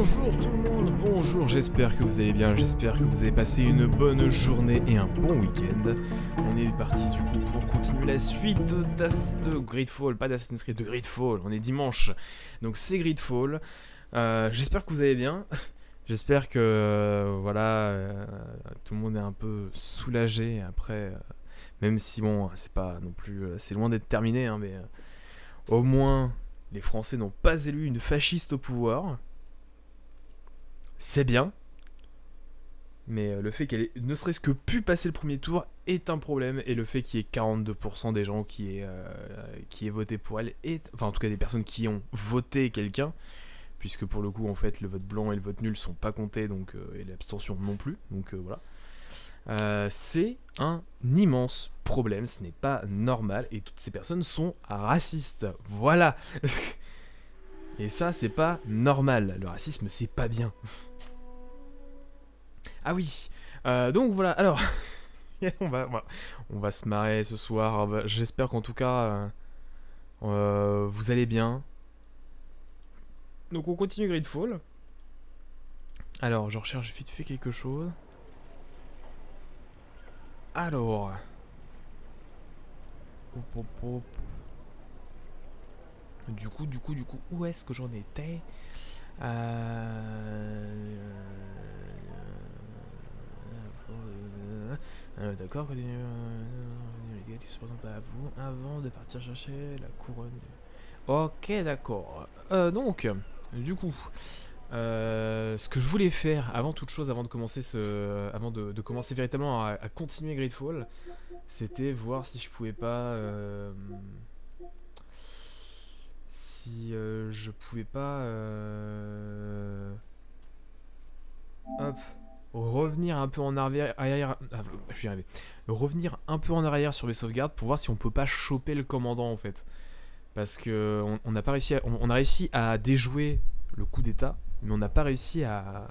Bonjour tout le monde, bonjour, j'espère que vous allez bien, j'espère que vous avez passé une bonne journée et un bon week-end. On est parti du coup pour continuer la suite de Greedfall, pas d'Assassin's Creed, de Greedfall, on est dimanche, donc c'est Greedfall. J'espère que vous allez bien, j'espère que tout le monde est un peu soulagé après, même si bon, c'est pas non plus, c'est loin d'être terminé, hein, mais au moins les Français n'ont pas élu une fasciste au pouvoir. C'est bien, mais le fait qu'elle ait ne serait-ce que pu passer le premier tour est un problème, et le fait qu'il y ait 42% des gens qui aient voté pour elle, enfin en tout cas des personnes qui ont voté quelqu'un, puisque pour le coup en fait le vote blanc et le vote nul sont pas comptés, donc, et l'abstention non plus, donc voilà. C'est un immense problème, ce n'est pas normal, et toutes ces personnes sont racistes, voilà. Et ça c'est pas normal, le racisme c'est pas bien. Ah oui, donc voilà, alors, on va se marrer ce soir, j'espère qu'en tout cas, vous allez bien. Donc on continue Greedfall. Alors, je recherche vite fait quelque chose. Alors... Hop, hop, hop. Du coup, où est-ce que j'en étais D'accord, l'égalité se présente à vous avant de partir chercher la couronne. Ok, d'accord. Donc, du coup, ce que je voulais faire avant toute chose, avant de commencer avant de commencer véritablement à continuer Greedfall, c'était voir si je pouvais pas, je pouvais pas, hop, revenir un peu en arrière, je vais y arriver, revenir un peu en arrière sur mes sauvegardes pour voir si on peut pas choper le commandant en fait. Parce que on a pas réussi on a réussi à déjouer le coup d'état, mais on n'a pas réussi à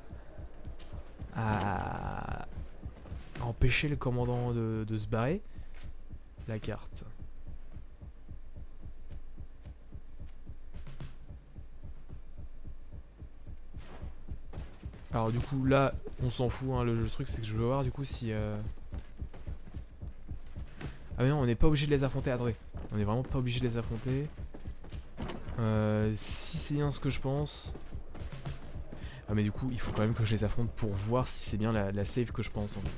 empêcher le commandant de se barrer. La carte. Alors du coup là on s'en fout, hein, le truc c'est que je veux voir du coup si... Ah mais non, on n'est pas obligé de les affronter, attendez. On est vraiment pas obligé de les affronter. Si c'est bien ce que je pense... Ah mais du coup il faut quand même que je les affronte pour voir si c'est bien la save que je pense en fait.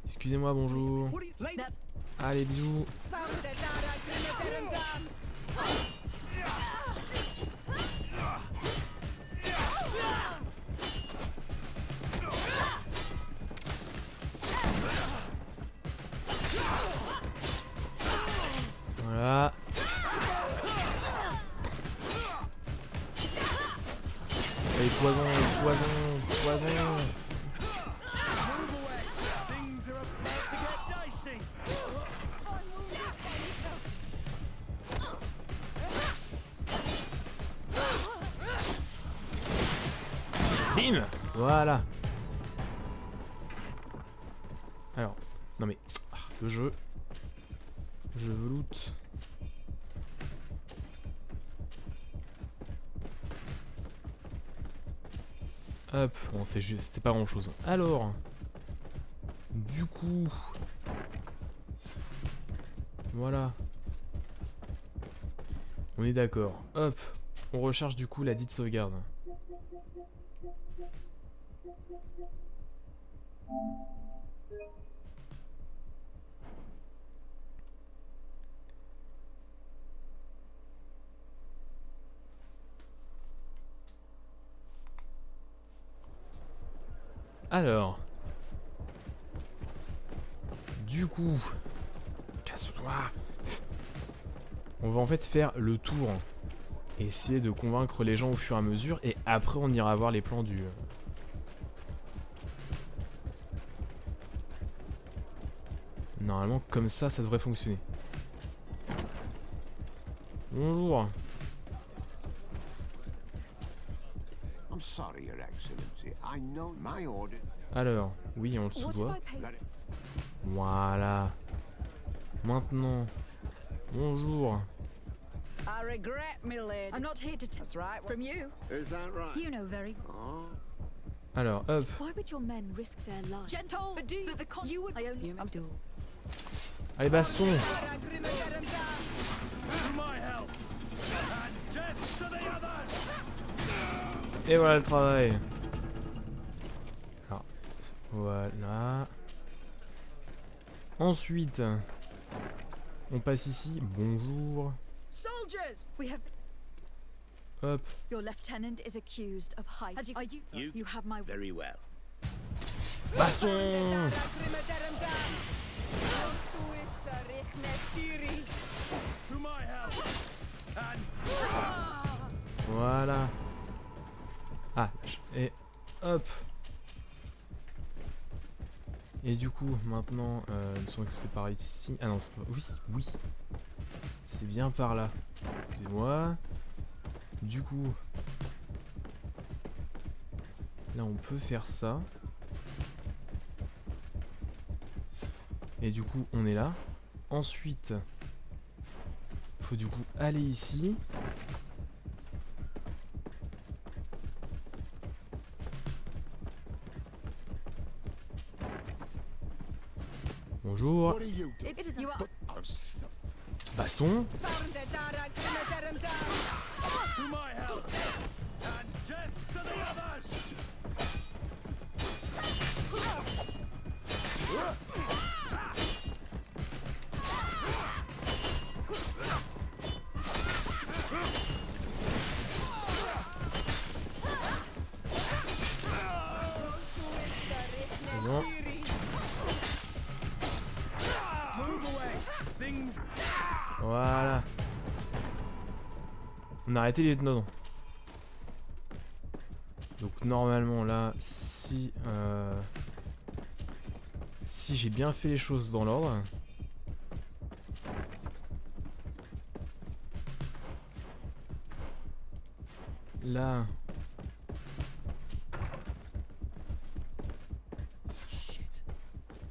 Excusez-moi, bonjour. Allez, bisous. Voilà. Allez, poison, poison, poison. Bim. Voilà. Alors, non mais, le jeu. Je veux loot. Hop, bon c'est juste, c'était pas grand chose. Alors, du coup, voilà. On est d'accord. Hop, on recharge du coup la dite sauvegarde. Alors, du coup, casse-toi. On va en fait faire le tour, essayer de convaincre les gens au fur et à mesure, et après on ira voir les plans du... Normalement, comme ça devrait fonctionner. Bonjour. Alors, oui, on le sous-doit. Voilà. Maintenant, bonjour. I regret, my lady. I'm not here to That's right. From you. Is that right? You know very. Oh. Alors, hop. Why would your men risk their lives? Gentle, but do you? The you would. I only. I'm still. Allez, baston. To my help, and death to the others. Et voilà le travail. Alors, voilà. Ensuite, on passe ici. Bonjour. Soldiers, we have. Hop. Your lieutenant is accused of high. As you, are you have my. Very well. Baston. To my help, and Voilà. Ah, et hop. Et du coup, maintenant, il me semble que c'est par ici. Ah non, c'est pas. Oui, oui. C'est bien par là. Excusez-moi. Du coup, là, on peut faire ça. Et du coup, on est là. Ensuite, faut du coup aller ici. Bonjour. Baston. to my help, and death to the others. Bon. Voilà. On a arrêté les lieutenants. Donc normalement là, si j'ai bien fait les choses dans l'ordre. Là. Shit.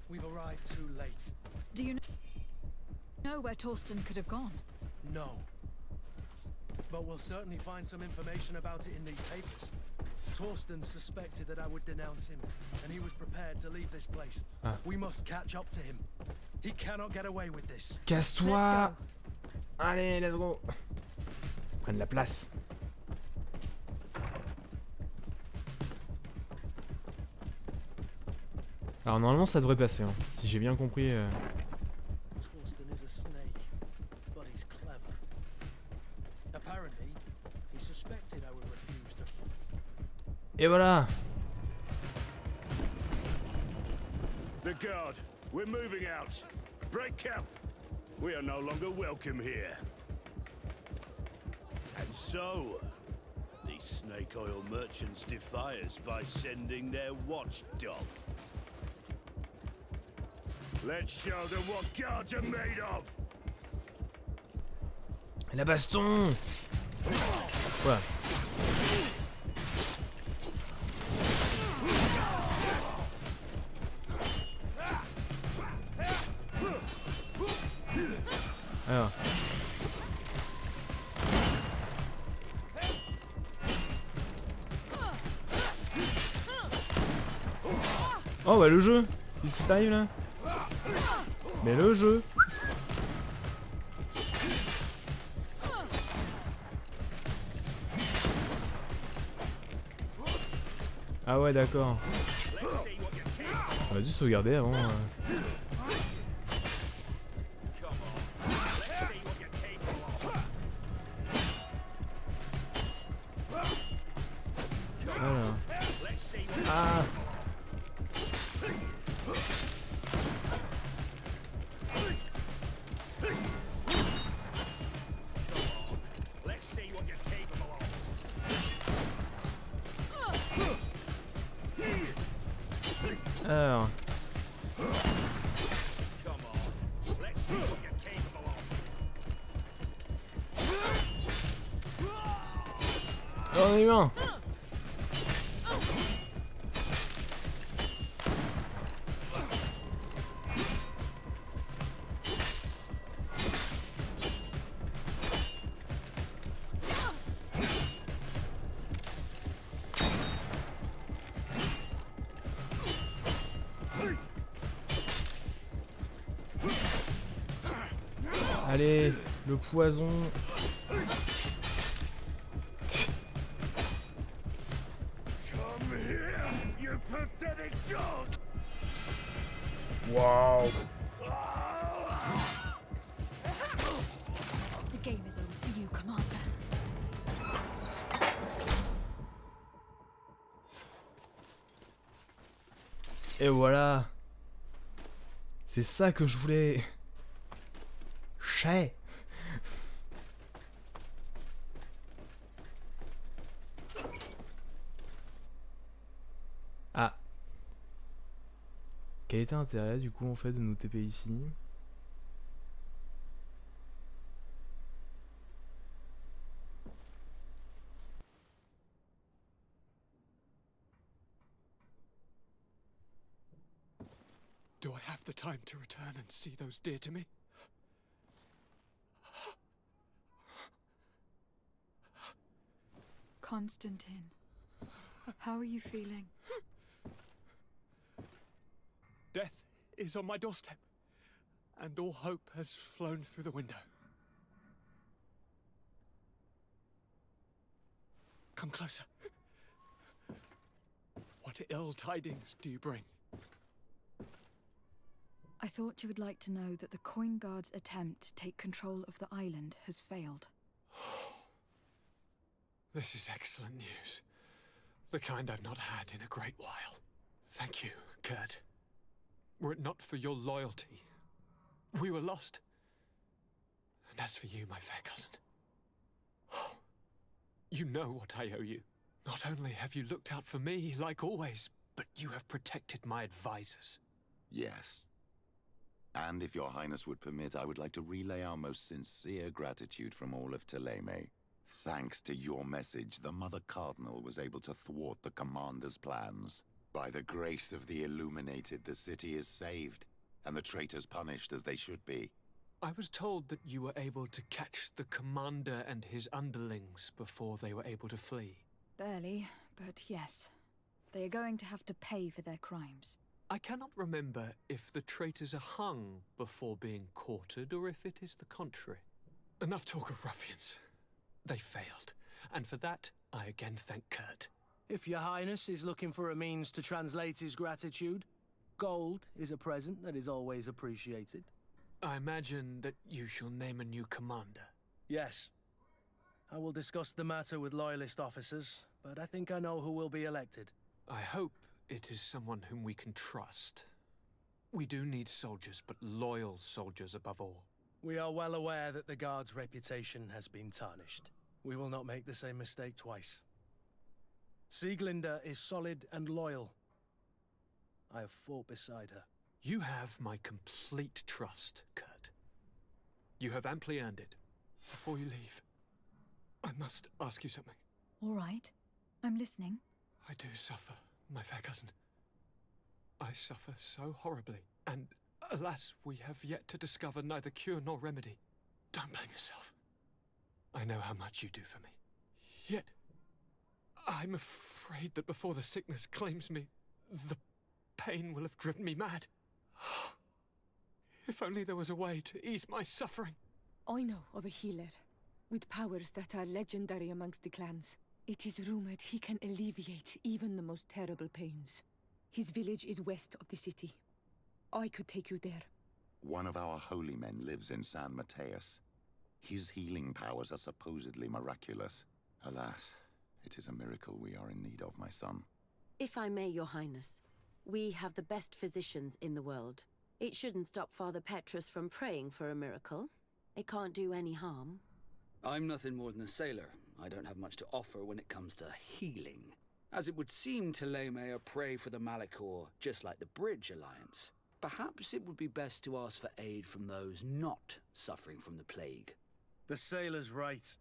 We've arrived too late. Do you know where Torsten could have gone? No. But we'll certainly find some information about it in these papers. Torsten suspected that I would denounce him, and he was prepared to leave this place. Ah. We must catch up to him. He cannot get away with this. Casse-toi. Allez, let's go. Prenne la place. Alors normalement ça devrait passer, hein, si j'ai bien compris. Torsten is a snake, but he's clever. Apparently, he suspected I would refuse to. Et voilà. The guard, we're moving out. Break camp. We are no longer welcome here. And so, these snake oil merchants defy us by sending their watchdog. Let's show them what guards are made of. La baston. Voilà. Alors. Oh bah le jeu. Qu'est-ce qui t'arrive là? Mais le jeu. Ah ouais d'accord. On a dû sauvegarder avant. Voilà. Ah. Alors. Oh, on est humain. Allez, le poison. Come here, you pathetic dog! Waouh. The game is over for you, Commander. Et voilà. C'est ça que je voulais. Chais. Ah. Quel était l'intérêt du coup en fait de nous TP ici? Do I have the time to return and see those dear to me? Constantine, how are you feeling? Death is on my doorstep, and all hope has flown through the window. Come closer. What ill tidings do you bring? I thought you would like to know that the Coin Guard's attempt to take control of the island has failed. This is excellent news. The kind I've not had in a great while. Thank you, Kurt. Were it not for your loyalty, we were lost. And as for you, my fair cousin, you know what I owe you. Not only have you looked out for me, like always, but you have protected my advisors. Yes. And if your highness would permit, I would like to relay our most sincere gratitude from all of Thélème. Thanks to your message, the Mother Cardinal was able to thwart the commander's plans. By the grace of the Illuminated, the city is saved, and the traitors punished as they should be. I was told that you were able to catch the commander and his underlings before they were able to flee. Barely, but yes. They are going to have to pay for their crimes. I cannot remember if the traitors are hung before being quartered or if it is the contrary. Enough talk of ruffians. They failed, and for that, I again thank Kurt. If your highness is looking for a means to translate his gratitude, gold is a present that is always appreciated. I imagine that you shall name a new commander. Yes. I will discuss the matter with loyalist officers, but I think I know who will be elected. I hope it is someone whom we can trust. We do need soldiers, but loyal soldiers above all. We are well aware that the Guard's reputation has been tarnished. We will not make the same mistake twice. Sieglinde is solid and loyal. I have fought beside her. You have my complete trust, Kurt. You have amply earned it. Before you leave, I must ask you something. All right. I'm listening. I do suffer, my fair cousin. I suffer so horribly, and alas, we have yet to discover neither cure nor remedy. Don't blame yourself. I know how much you do for me. Yet, I'm afraid that before the sickness claims me, the pain will have driven me mad. If only there was a way to ease my suffering. I know of a healer, with powers that are legendary amongst the clans. It is rumored he can alleviate even the most terrible pains. His village is west of the city. I could take you there. One of our holy men lives in San Mateus. His healing powers are supposedly miraculous. Alas, it is a miracle we are in need of, my son. If I may, Your Highness, we have the best physicians in the world. It shouldn't stop Father Petrus from praying for a miracle. It can't do any harm. I'm nothing more than a sailor. I don't have much to offer when it comes to healing. As it would seem Thélème are prey for the Malachor, just like the Bridge Alliance. Perhaps it would be best to ask for aid from those not suffering from the plague. The sailor's right.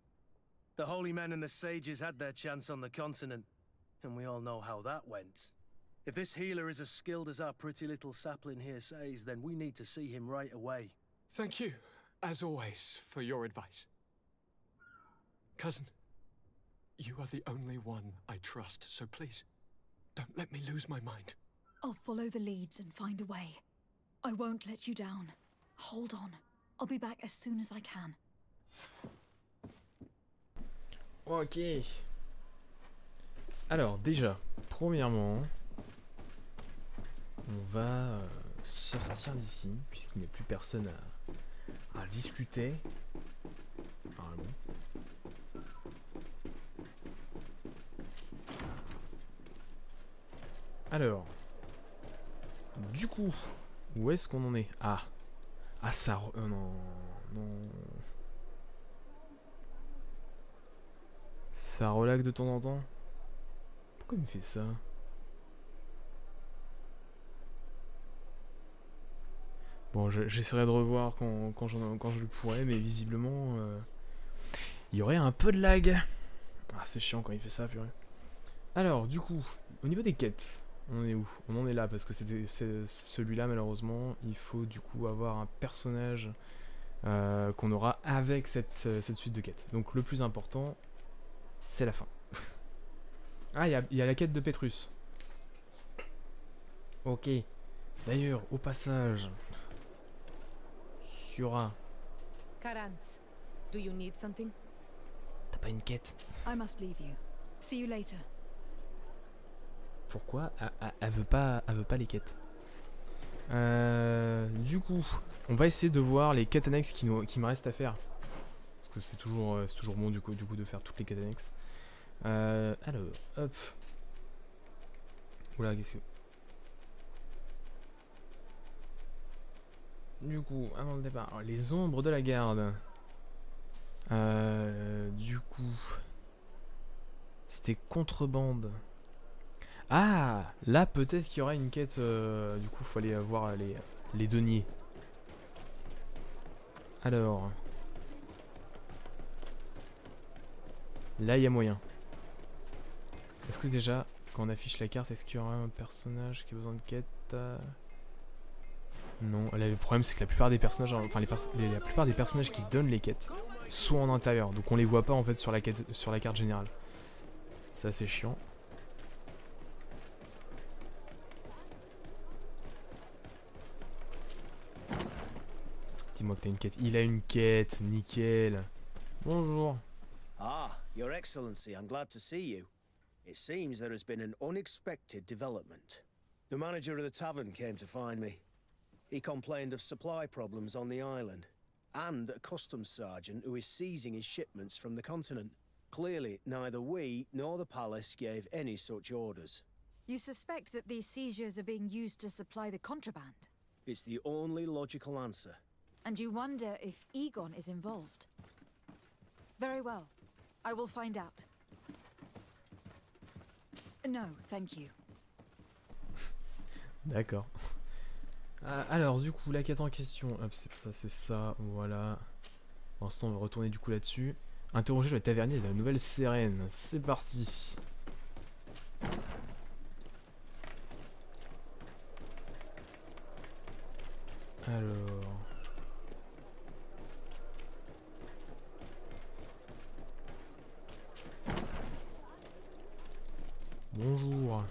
The holy men and the sages had their chance on the continent, and we all know how that went. If this healer is as skilled as our pretty little sapling here says, then we need to see him right away. Thank you, as always, for your advice. Cousin, you are the only one I trust, so please, don't let me lose my mind. I'll follow the leads and find a way. I won't let you down. Hold on. I'll be back as soon as I can. Ok. Alors déjà, premièrement, on va sortir d'ici, puisqu'il n'y a plus personne à discuter. Normalement. Alors, du coup, où est-ce qu'on en est? Ah, ça... non, non... Ça relaxe de temps en temps? Pourquoi il me fait ça? Bon, j'essaierai de revoir quand je le pourrai, mais visiblement, il y aurait un peu de lag. Ah, c'est chiant quand il fait ça, purée. Alors, du coup, au niveau des quêtes, on en est où? On en est là, parce que c'est celui-là, malheureusement. Il faut, du coup, avoir un personnage qu'on aura avec cette suite de quêtes. Donc, le plus important, c'est la fin. Ah, il y a la quête de Petrus. Ok. D'ailleurs, au passage... Sur un... Karantz, do you need something? T'as pas une quête? I must leave you. See you later. Pourquoi elle veut pas les quêtes? Du coup, on va essayer de voir les quêtes annexes qui me restent à faire. Parce que c'est toujours bon du coup de faire toutes les quêtes annexes. Alors, hop. Oula, qu'est-ce que... Du coup, avant le départ, alors, les ombres de la garde. Du coup... C'était contrebande. Ah, là peut-être qu'il y aura une quête, du coup faut aller voir les deniers. Alors... Là il y a moyen. Est-ce que déjà, quand on affiche la carte, est-ce qu'il y aura un personnage qui a besoin de quête? Non, là le problème c'est que la plupart des personnages, enfin la plupart des personnages qui donnent les quêtes sont en intérieur, donc on les voit pas en fait sur la carte générale. C'est assez chiant. Dis-moi que t'as une quête. Il a une quête, nickel. Bonjour. Ah, Your Excellency, I'm glad to see you. It seems there has been an unexpected development. The manager of the tavern came to find me. He complained of supply problems on the island, and a customs sergeant who is seizing his shipments from the continent. Clearly, neither we nor the palace gave any such orders. You suspect that these seizures are being used to supply the contraband? It's the only logical answer. And you wonder if Egon is involved? Very well. I will find out. No, thank you. D'accord. Alors, du coup, la quête en question. Hop, c'est ça, voilà. Pour l'instant, on va retourner du coup là-dessus. Interroger le tavernier de la nouvelle sirène. C'est parti. Alors... Bonjour.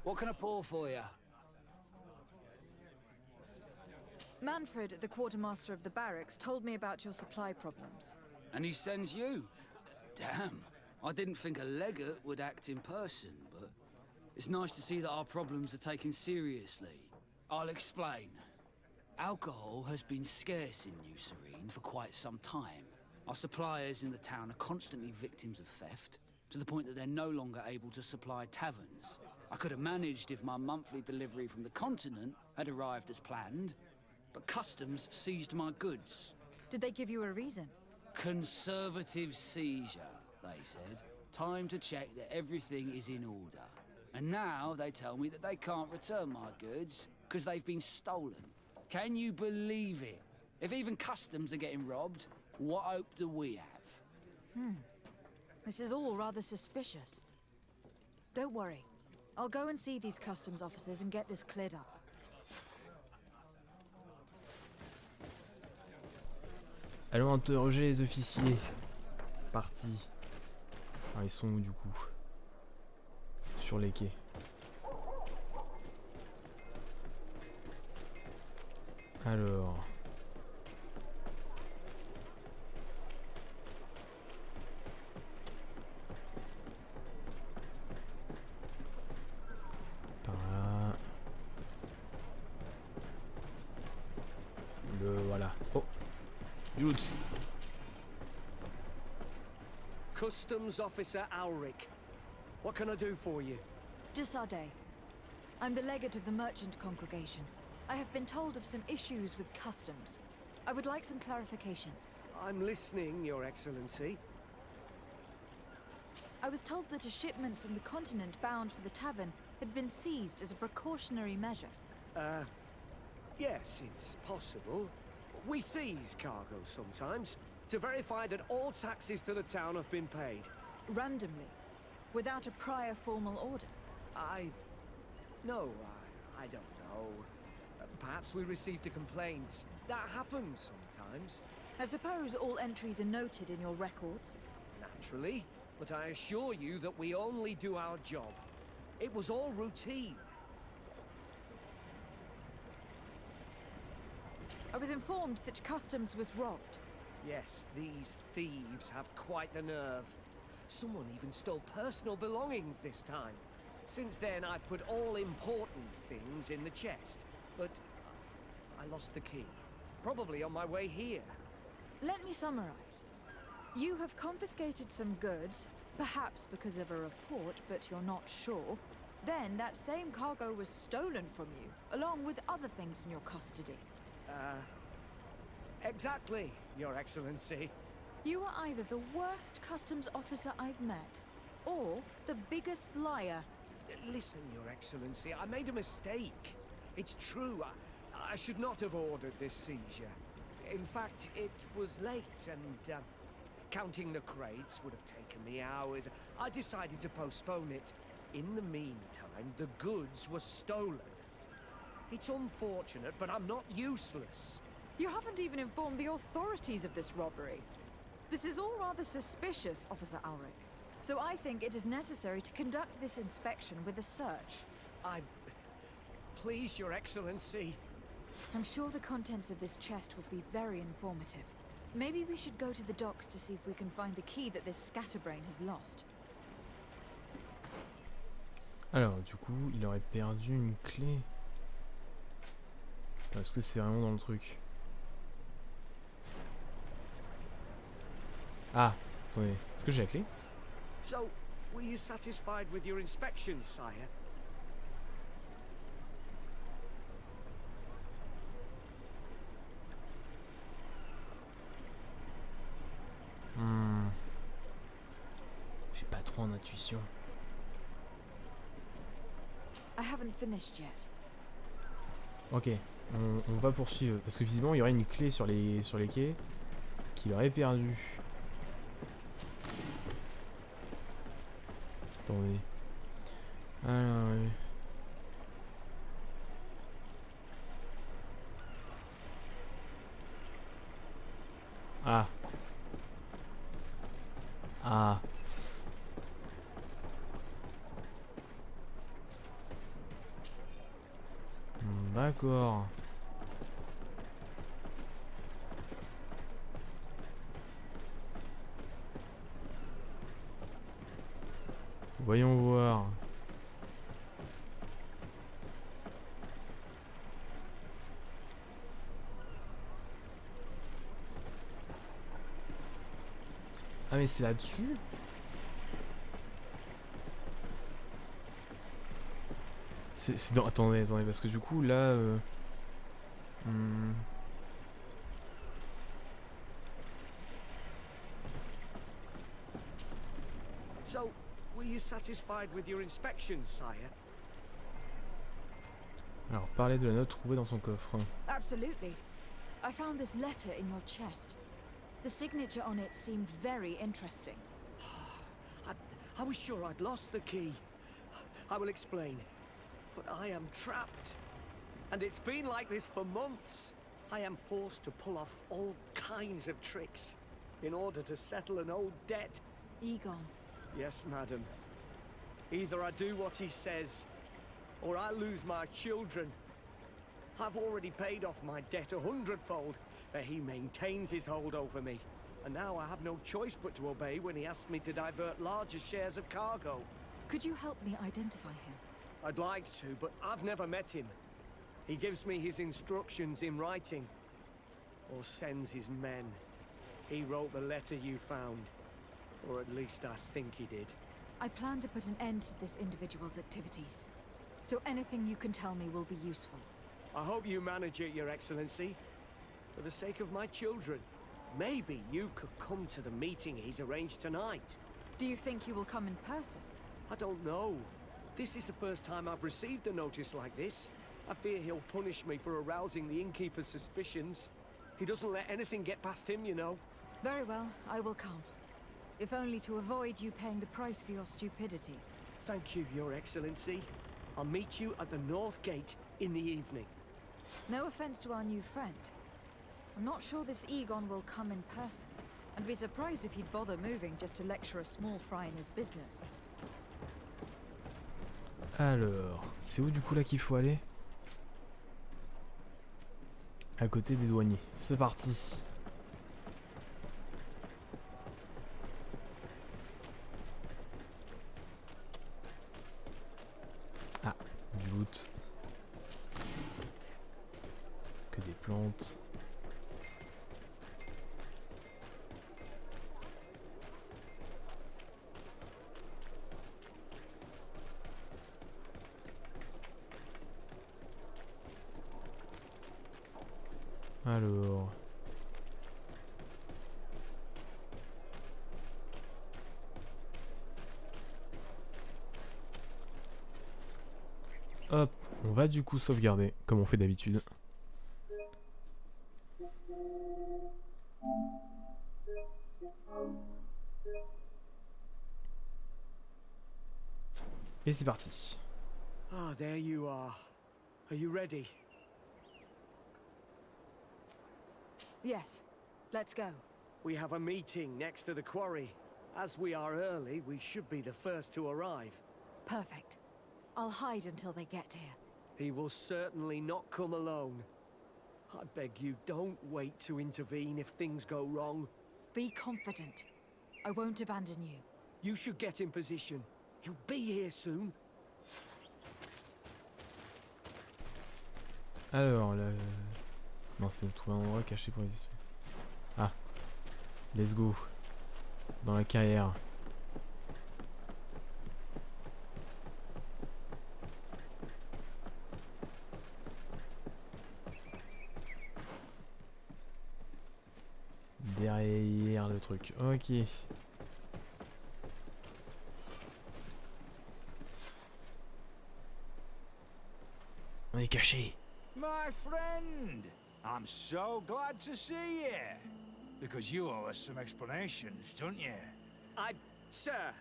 What can I pour for you? Manfred, the quartermaster of the barracks, told me about your supply problems. And he sends you? Damn. I didn't think a legate would act in person, but it's nice to see that our problems are taken seriously. I'll explain. Alcohol has been scarce in New Serene for quite some time. Our suppliers in the town are constantly victims of theft, to the point that they're no longer able to supply taverns. I could have managed if my monthly delivery from the continent had arrived as planned, but customs seized my goods. Did they give you a reason? Conservative seizure, they said. Time to check that everything is in order. And now they tell me that they can't return my goods because they've been stolen. Can you believe it? If even customs are getting robbed, what hope do we have? This is all rather suspicious. Don't worry. I'll go and see these customs officers and get this cleared up. Allons interroger les officiers. Parti. Ah, ils sont où du coup? Sur les quais. Alors... Youths. Customs Officer Alric. What can I do for you? Desade. I'm the legate of the merchant congregation. I have been told of some issues with customs. I would like some clarification. I'm listening, Your Excellency. I was told that a shipment from the continent bound for the tavern had been seized as a precautionary measure. Yes, it's possible. We seize cargo sometimes, to verify that all taxes to the town have been paid. Randomly, without a prior formal order. No, I don't know. Perhaps we received a complaint. That happens sometimes. I suppose all entries are noted in your records. Naturally, but I assure you that we only do our job. It was all routine. I was informed that customs was robbed. Yes, these thieves have quite the nerve. Someone even stole personal belongings this time. Since then, I've put all important things in the chest, but I lost the key. Probably on my way here. Let me summarize. You have confiscated some goods, perhaps because of a report, but you're not sure. Then that same cargo was stolen from you, along with other things in your custody. Exactly, Your Excellency. You are either the worst customs officer I've met, or the biggest liar. Listen, Your Excellency, I made a mistake. It's true, I should not have ordered this seizure. In fact, it was late, and counting the crates would have taken me hours. I decided to postpone it. In the meantime, the goods were stolen. It's unfortunate, but I'm not useless. You haven't even informed the authorities of this robbery. This is all rather suspicious, Officer Ulrich. So I think it is necessary to conduct this inspection with a search. Please, Your Excellency. I'm sure the contents of this chest would be very informative. Maybe we should go to the docks to see if we can find the key that this scatterbrain has lost. Alors, du coup, il aurait perdu une clé. Est-ce que c'est vraiment dans le truc? Ah, attendez. Est-ce que j'ai la clé? So, were you satisfied with your inspection, sire? J'ai pas trop en intuition. I haven't finished yet. Ok, on va poursuivre. Parce que visiblement, il y aurait une clé sur les quais qu'il aurait perdue. Attendez. Alors, oui. Ah. Ah. D'accord. Voyons voir. Ah mais c'est là-dessus? C'est dans... Attendez, parce que du coup là... So, were you satisfied with your inspection, sire? Alors, parlez de la note trouvée dans son coffre. Absolutely. I found this letter in your chest. The signature on it seemed very interesting. I was sure I'd lost the key. I will explain. But I am trapped. And it's been like this for months. I am forced to pull off all kinds of tricks in order to settle an old debt. Egon. Yes, madam. Either I do what he says, or I lose my children. I've already paid off my debt 100-fold, but he maintains his hold over me. And now I have no choice but to obey when he asks me to divert larger shares of cargo. Could you help me identify him? I'd like to, but I've never met him. He gives me his instructions in writing, or sends his men. He wrote the letter you found. Or at least I think he did. I plan to put an end to this individual's activities. So anything you can tell me will be useful. I hope you manage it, Your Excellency. For the sake of my children, maybe you could come to the meeting he's arranged tonight. Do you think he will come in person? I don't know. This is the first time I've received a notice like this. I fear he'll punish me for arousing the innkeeper's suspicions. He doesn't let anything get past him, you know. Very well, I will come. If only to avoid you paying the price for your stupidity. Thank you, Your Excellency. I'll meet you at the North Gate in the evening. No offense to our new friend. I'm not sure this Egon will come in person. I'd be surprised if he'd bother moving just to lecture a small fry in his business. Alors, c'est où du coup là qu'il faut aller? À côté des douaniers. C'est parti. Ah, du loot. Que des plantes. Alors... Hop, on va du coup sauvegarder, comme on fait d'habitude. Et c'est parti. Ah, there you are. Are you ready? Yes, let's go. We have a meeting next to the quarry. As we are early, we should be the first to arrive. Perfect. I'll hide until they get here. He will certainly not come alone. I beg you, don't wait to intervene if things go wrong. Be confident. I won't abandon you. You should get in position. He'll be here soon. Alors, là... Non, c'est trouver un endroit caché pour les espions. Ah. Let's go. Dans la carrière. Derrière le truc. Ok. On est caché. My friend, I'm so glad to see you. Because you owe us some explanations, don't you? Sir,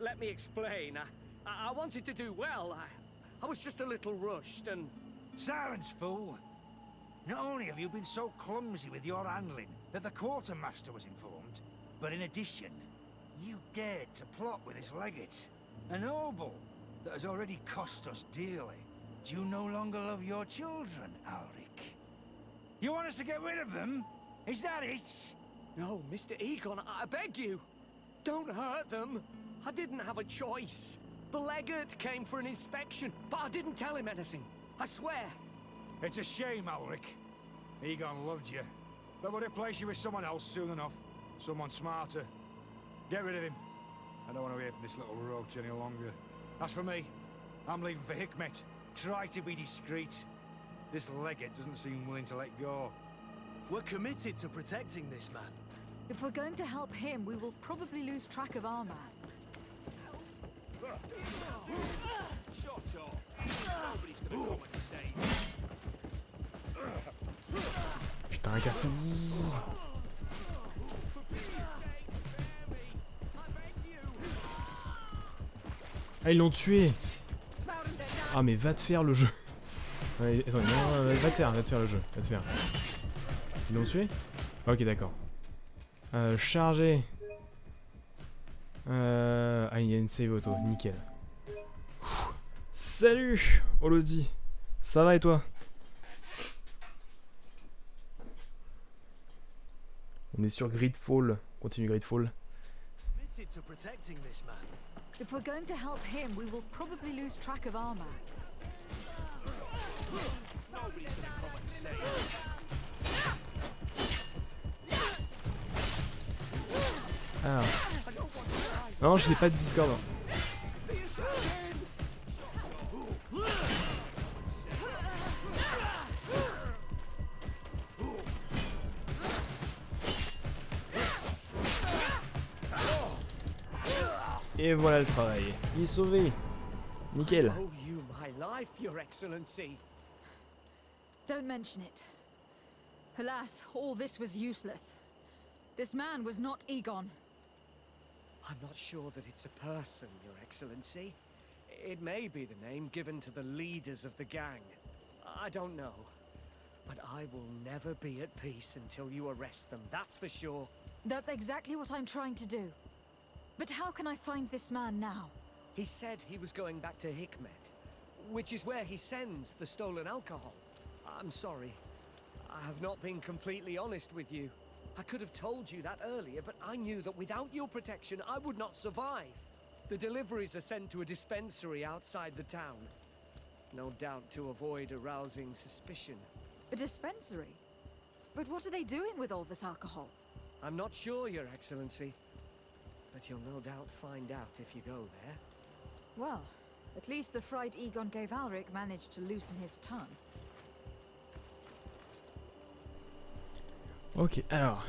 let me explain. I wanted to do well. I was just a little rushed and... Silence, fool. Not only have you been so clumsy with your handling that the quartermaster was informed, but in addition, you dared to plot with this legate. A noble that has already cost us dearly. Do you no longer love your children, Alric? You want us to get rid of them? Is that it? No, Mr. Egon, I beg you. Don't hurt them. I didn't have a choice. The legate came for an inspection, but I didn't tell him anything. I swear. It's a shame, Alric. Egon loved you, but would replace you with someone else soon enough. Someone smarter. Get rid of him. I don't want to hear from this little roach any longer. As for me, I'm leaving for Hikmet. Try to be discreet. This legate doesn't seem willing to let go. We're committed to protecting this man. If we're going to help him, we will probably lose track of our man. Shut up. Nobody's gonna come and save me. Putain, cassez-vous. Ah, ils l'ont tué. Ah, mais va te faire le jeu. Ouais, attends, non, va te faire le jeu. Va te faire. Ils l'ont tué? Ok, d'accord. Charger. Ah, il y a une save auto, nickel. Salut, Olodi. Ça va et toi? On est sur Greedfall. Continue Greedfall. Committed to protecting this man. If we're going to help him, we will probably lose track of our man. Nobody's gonna come and save me. Alors. Non, j'ai pas de Discord. Et voilà le travail. Il est sauvé. Nickel. Oh, you my life, Your Excellency. Don't mention it. Alas, all this was useless. This man was not Egon. I'm not sure that it's a person, Your Excellency. It may be the name given to the leaders of the gang. I don't know. But I will never be at peace until you arrest them, that's for sure. That's exactly what I'm trying to do. But how can I find this man now? He said he was going back to Hikmet, which is where he sends the stolen alcohol. I'm sorry. I have not been completely honest with you. I could have told you that earlier, but I knew that without your protection, I would not survive. The deliveries are sent to a dispensary outside the town. No doubt to avoid arousing suspicion. A dispensary? But what are they doing with all this alcohol? I'm not sure, Your Excellency. But you'll no doubt find out if you go there. Well, at least the fright Egon gave Alric managed to loosen his tongue. Ok, alors.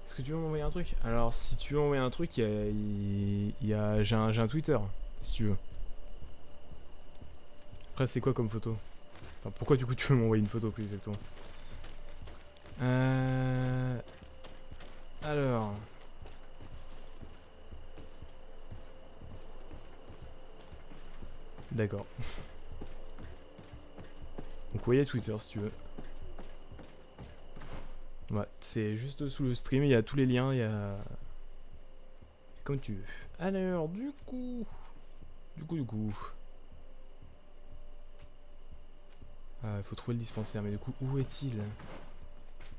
Est-ce que tu veux m'envoyer un truc? Alors, si tu veux m'envoyer un truc, j'ai un Twitter, si tu veux. Après, c'est quoi comme photo? Enfin, pourquoi du coup tu veux m'envoyer une photo plus exactement? Alors. D'accord. Donc ouais, il y a Twitter si tu veux. Ouais, c'est juste sous le stream, il y a tous les liens, il y a... Comme tu veux. Alors, du coup... Ah, il faut trouver le dispensaire, mais du coup, où est-il?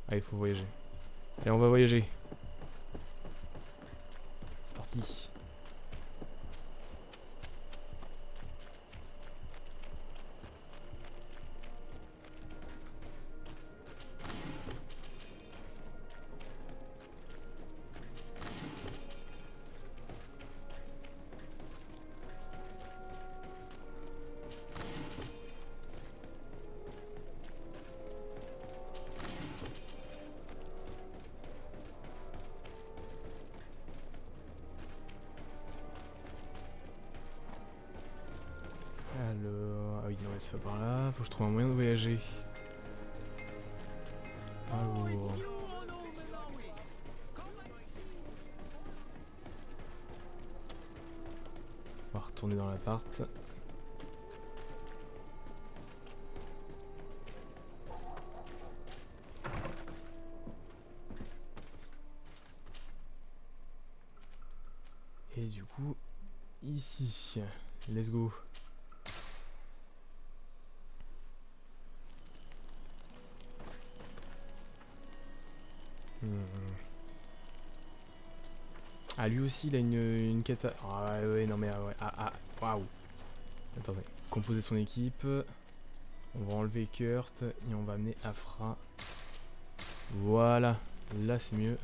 Ah, il faut voyager. Allez, on va voyager. C'est parti. Alors... Ah oui, non, mais c'est pas par là. Faut que je trouve un moyen de voyager. Alors... On va retourner dans l'appart. Et du coup, ici, let's go. Ah, lui aussi il a une quête à... Ah ouais, non mais ouais, waouh. Attendez, composer son équipe. On va enlever Kurt et on va amener Afra. Voilà, là c'est mieux.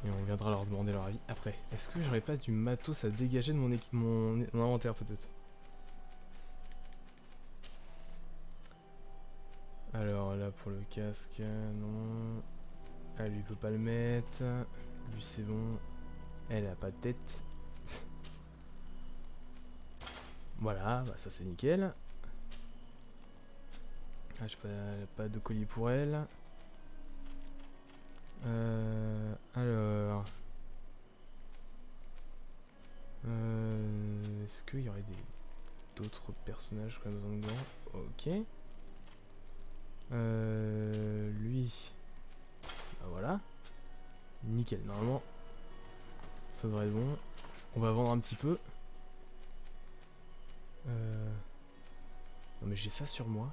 Et on viendra leur demander leur avis après. Est-ce que j'aurais pas du matos à dégager de mon inventaire peut-être? Alors là pour le casque, non. Elle lui peut pas le mettre. Lui c'est bon. Elle a pas de tête. Voilà, bah ça c'est nickel. Ah, j'ai pas de colis pour elle. Alors. Est-ce qu'il y aurait d'autres personnages qui ont besoin de gants? Ok. Lui. Bah voilà. Nickel, normalement. Ça devrait être bon. On va vendre un petit peu. Non mais j'ai ça sur moi.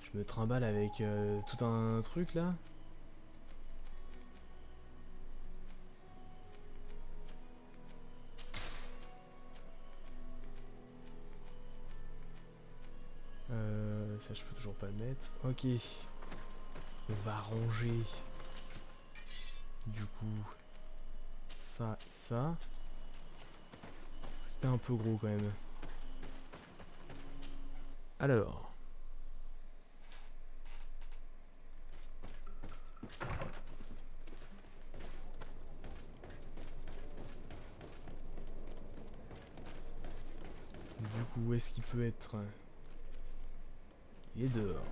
Je me trimballe avec tout un truc là. ça je peux toujours pas le mettre. Ok. On va ranger. Du coup. Ça et ça. C'était un peu gros quand même. Alors. Du coup, où est-ce qu'il peut être? Il est dehors.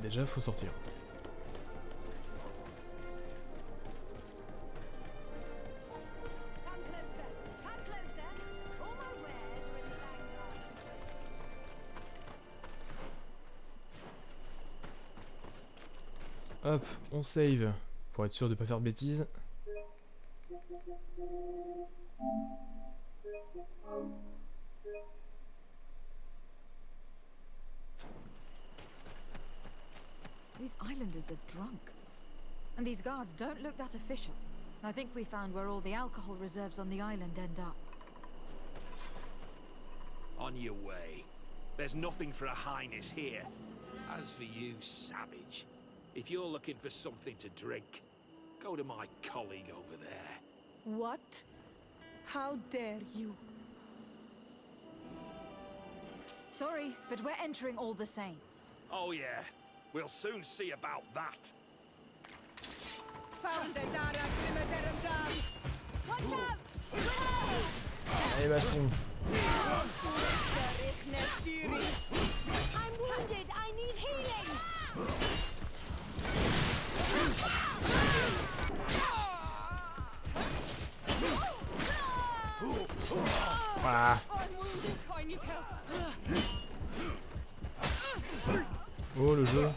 Déjà, faut sortir. Hop, on save. Pour être sûr de pas faire de bêtises. These islanders are drunk. And these guards don't look that official. I think we found where all the alcohol reserves on the island end up. On your way. There's nothing for a highness here. As for you, savage, if you're looking for something to drink, go to my colleague over there. What? How dare you? Sorry, but we're entering all the same. Oh yeah, we'll soon see about that. Found the Dara Grimaterum. Watch out! Allez, baston. I'm wounded. I need healing. Ah. I'm wounded. I need help. Oh, le jeu.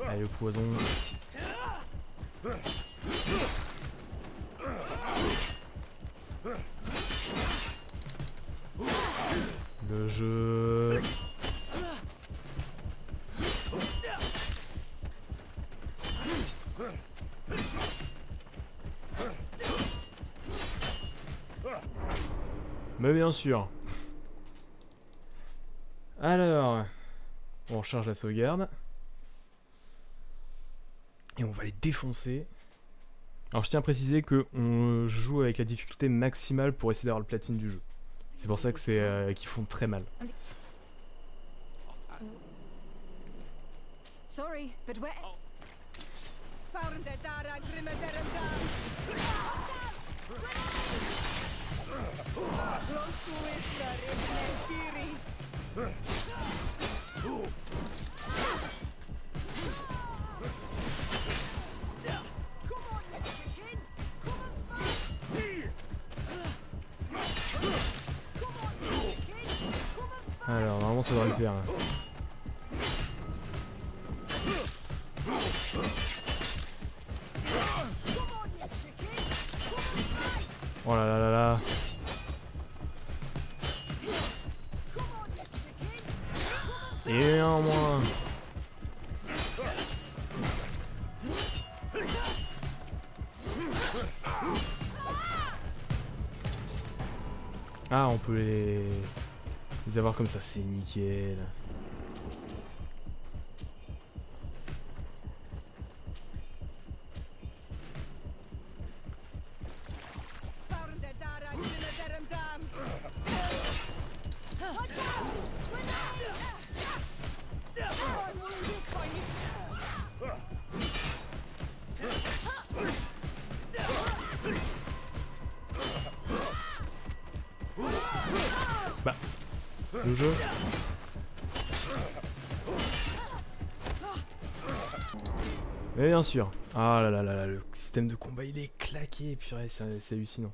Allez, le poison. Le jeu. Mais bien sûr. Alors, on recharge la sauvegarde. Et on va les défoncer. Alors je tiens à préciser que on joue avec la difficulté maximale pour essayer d'avoir le platine du jeu. C'est pour ça que c'est qu'ils font très mal. Sorry, but we're... Found the Dara Grimaterum. Close to Isla Rignestiri. Alors normalement ça devrait le faire. Là. Oh là là là là. Et un en moins. Ah, on peut les avoir comme ça, c'est nickel. Bah, le jeu. Mais bien sûr. Ah là là là là, le système de combat il est claqué, purée, c'est hallucinant.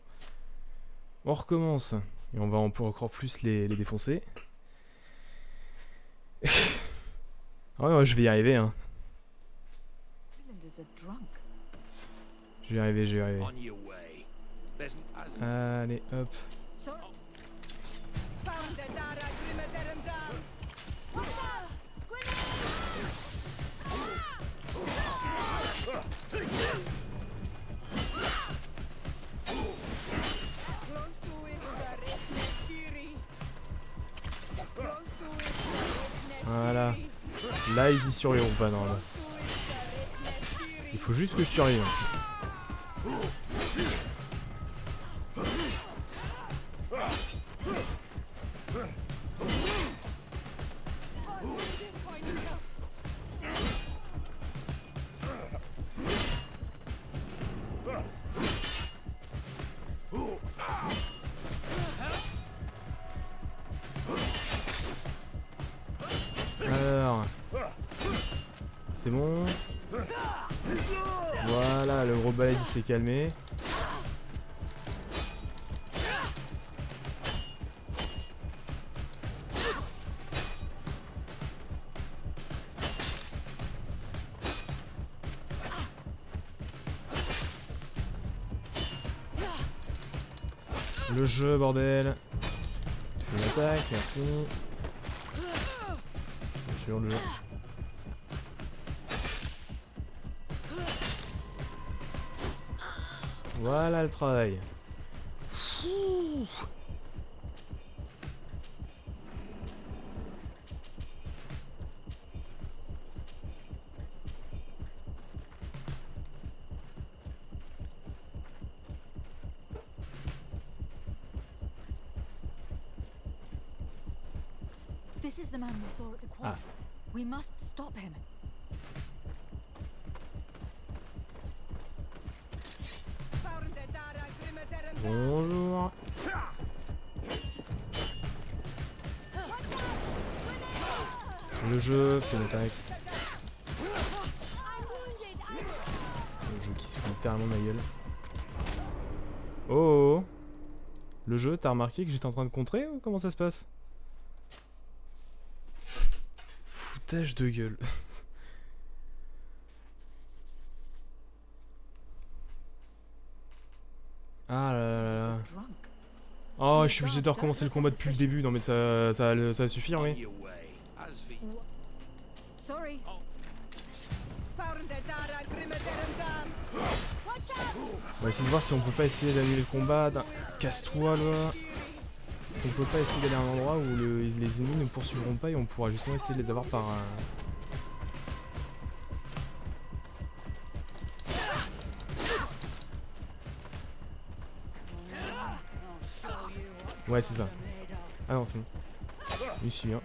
On recommence. Et on va encore plus les défoncer. Ouais, je vais y arriver, hein. Je vais y arriver, je vais y arriver. Allez, hop. Là, ils y survivront pas normalement. Il faut juste que je survive. Alors, c'est bon. Voilà, le gros balai s'est calmé. Le jeu, bordel. Une attaque, merci. Sur le jeu. Voilà le travail. Ouh. This is the man we saw at the quad. We must stop him. Bonjour. Le jeu, fait une attaque. Le jeu qui se fout littéralement de ma gueule. Oh, oh, oh. Le jeu, t'as remarqué que j'étais en train de contrer ou comment ça se passe? Foutage de gueule. Ah là là là. Oh, je suis obligé de recommencer le combat depuis le début. Non mais ça va suffire, oui. Sorry. On va essayer de voir si on peut pas essayer d'annuler le combat. Casse-toi là. On peut pas essayer d'aller à un endroit où les ennemis ne poursuivront pas et on pourra justement essayer de les avoir par... Ouais, c'est ça. Ah non, c'est bon. Ici, hein.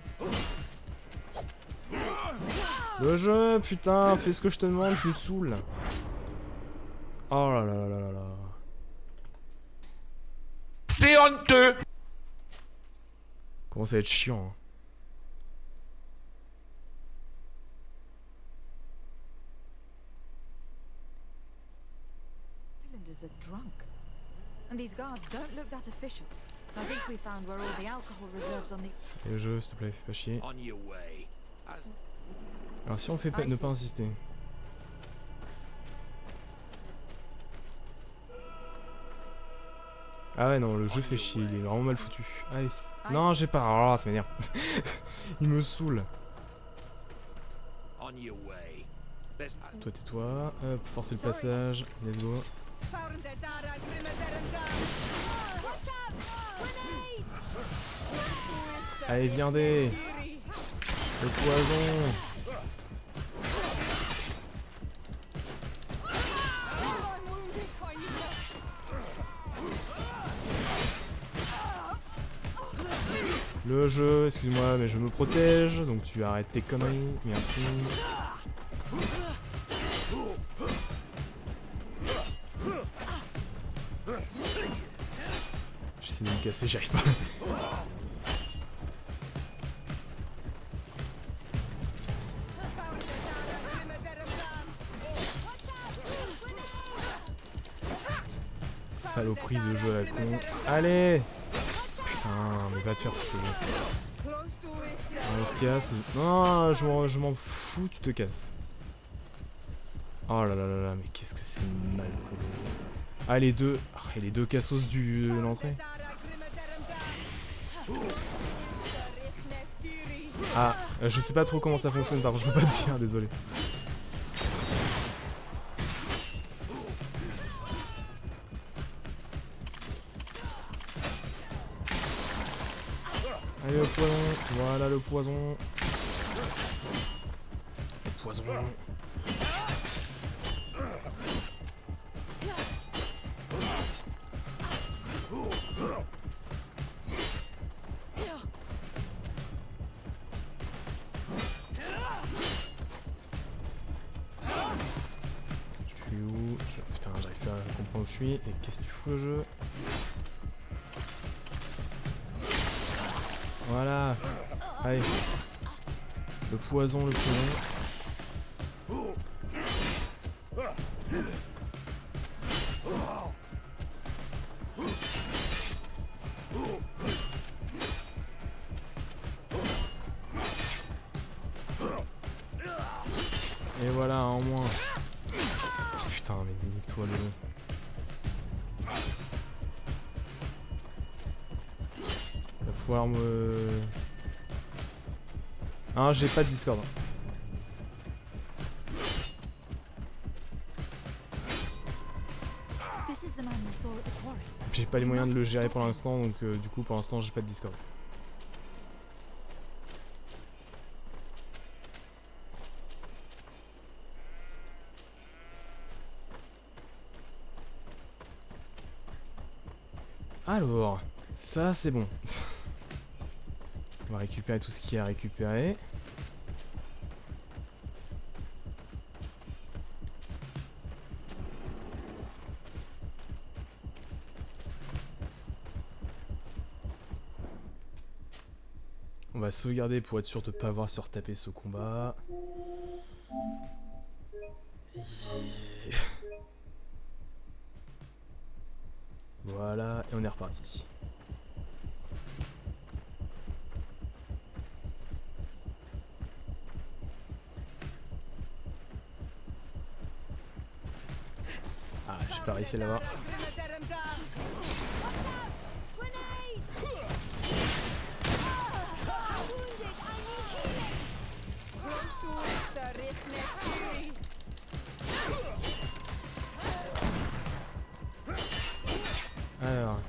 Le jeu, putain, fais ce que je te demande, tu me saoules. Oh là là là là là. C'est honteux. Comment ça va être chiant, hein. Islanders are drunk. And these guards don't look that official. I think we found where all the alcohol reserves on the... Et le jeu, s'il te plaît, fais pas chier. Alors si on fait pas, ne pas insister. Ah ouais non, le jeu fait chier, il est vraiment mal foutu. Allez. Non, j'ai pas. Oh, ça m'énerve. Il me saoule. Toi tais-toi. Hop, forcer le passage. Let's go. Allez, viendez. Le poison. Le jeu, excuse-moi, mais je me protège, donc tu arrêtes tes conneries, merci. J'essaie de me casser, j'y arrive pas. Saloperie de jeu à la con. Allez! Putain, mais va te faire foutre. On se casse. Non, je m'en fous, tu te casses. Oh là là là là, mais qu'est-ce que c'est mal collé. Ah, les deux. Ah, et les deux cassos de l'entrée. Ah, je sais pas trop comment ça fonctionne, par contre, je peux pas te dire, désolé. Allez, le poison, voilà le poison. poison. Putain, j'arrive pas à comprendre où je suis. Et qu'est-ce que tu fous le jeu? Voilà. Allez. Le poison, le poison. Et voilà, en moins. Putain, mais nique-toi le jeu. Va falloir me... Ah, j'ai pas de Discord. J'ai pas les moyens de le gérer pour l'instant, donc du coup pour l'instant j'ai pas de Discord. Alors, ça c'est bon. On va récupérer tout ce qu'il y a à récupérer. On va sauvegarder pour être sûr de ne pas avoir à se retaper ce combat. Voilà, et on est reparti. Ah, j'ai pas réussi à l'avoir. Alors.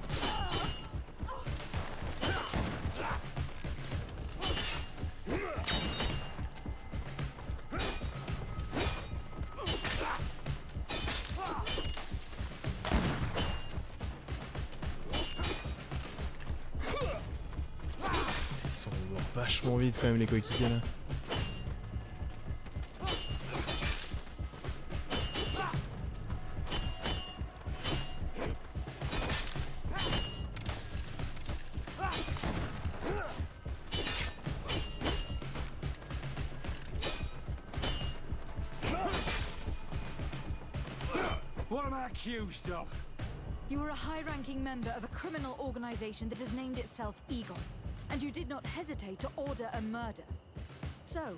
Ils sont vachement vite quand même les coéquipiers là. What am I accused of? You were a high-ranking member of a criminal organization that has named itself Eagle, and you did not hesitate to order a murder. So,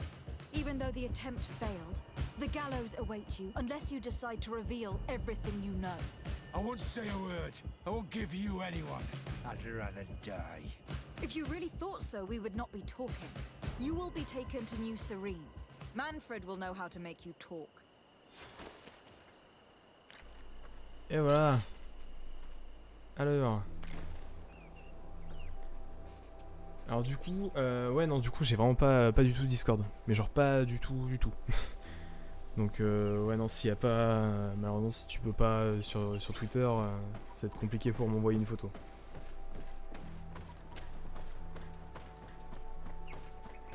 even though the attempt failed, the gallows awaits you unless you decide to reveal everything you know. I won't say a word. I won't give you anyone. I'd rather die. If you really thought so, we would not be talking. You will be taken to New Serene. Manfred will know how to make you talk. Et voilà. Alors du coup, ouais non du coup j'ai vraiment pas du tout Discord, mais genre pas du tout. Donc ouais non s'il y a pas, malheureusement si tu peux pas sur Twitter, ça va être compliqué pour m'envoyer une photo.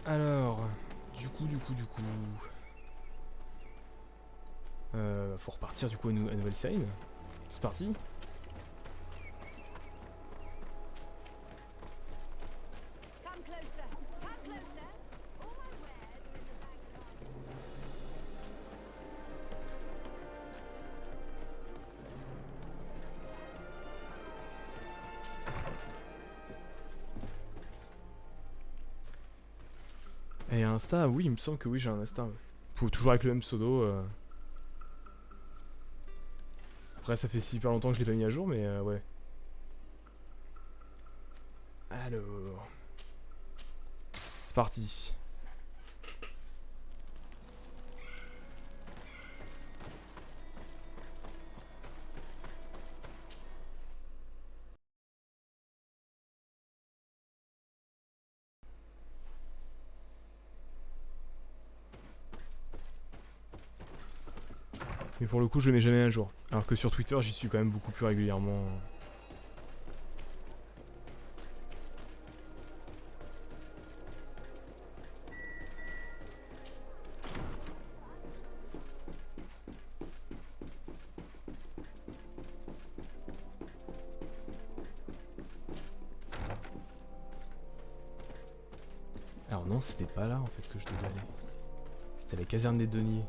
Alors, du coup, faut repartir du coup à Nouvelle-Serine. C'est parti. Et Insta, oui, il me semble que oui, j'ai un Insta. Toujours avec le même pseudo. Après, ça fait super longtemps que je l'ai pas mis à jour, mais ouais. Alors. C'est parti. Mais pour le coup, je mets jamais un jour. Alors que sur Twitter, j'y suis quand même beaucoup plus régulièrement. Alors non, c'était pas là en fait que je devais aller. C'était la caserne des deniers.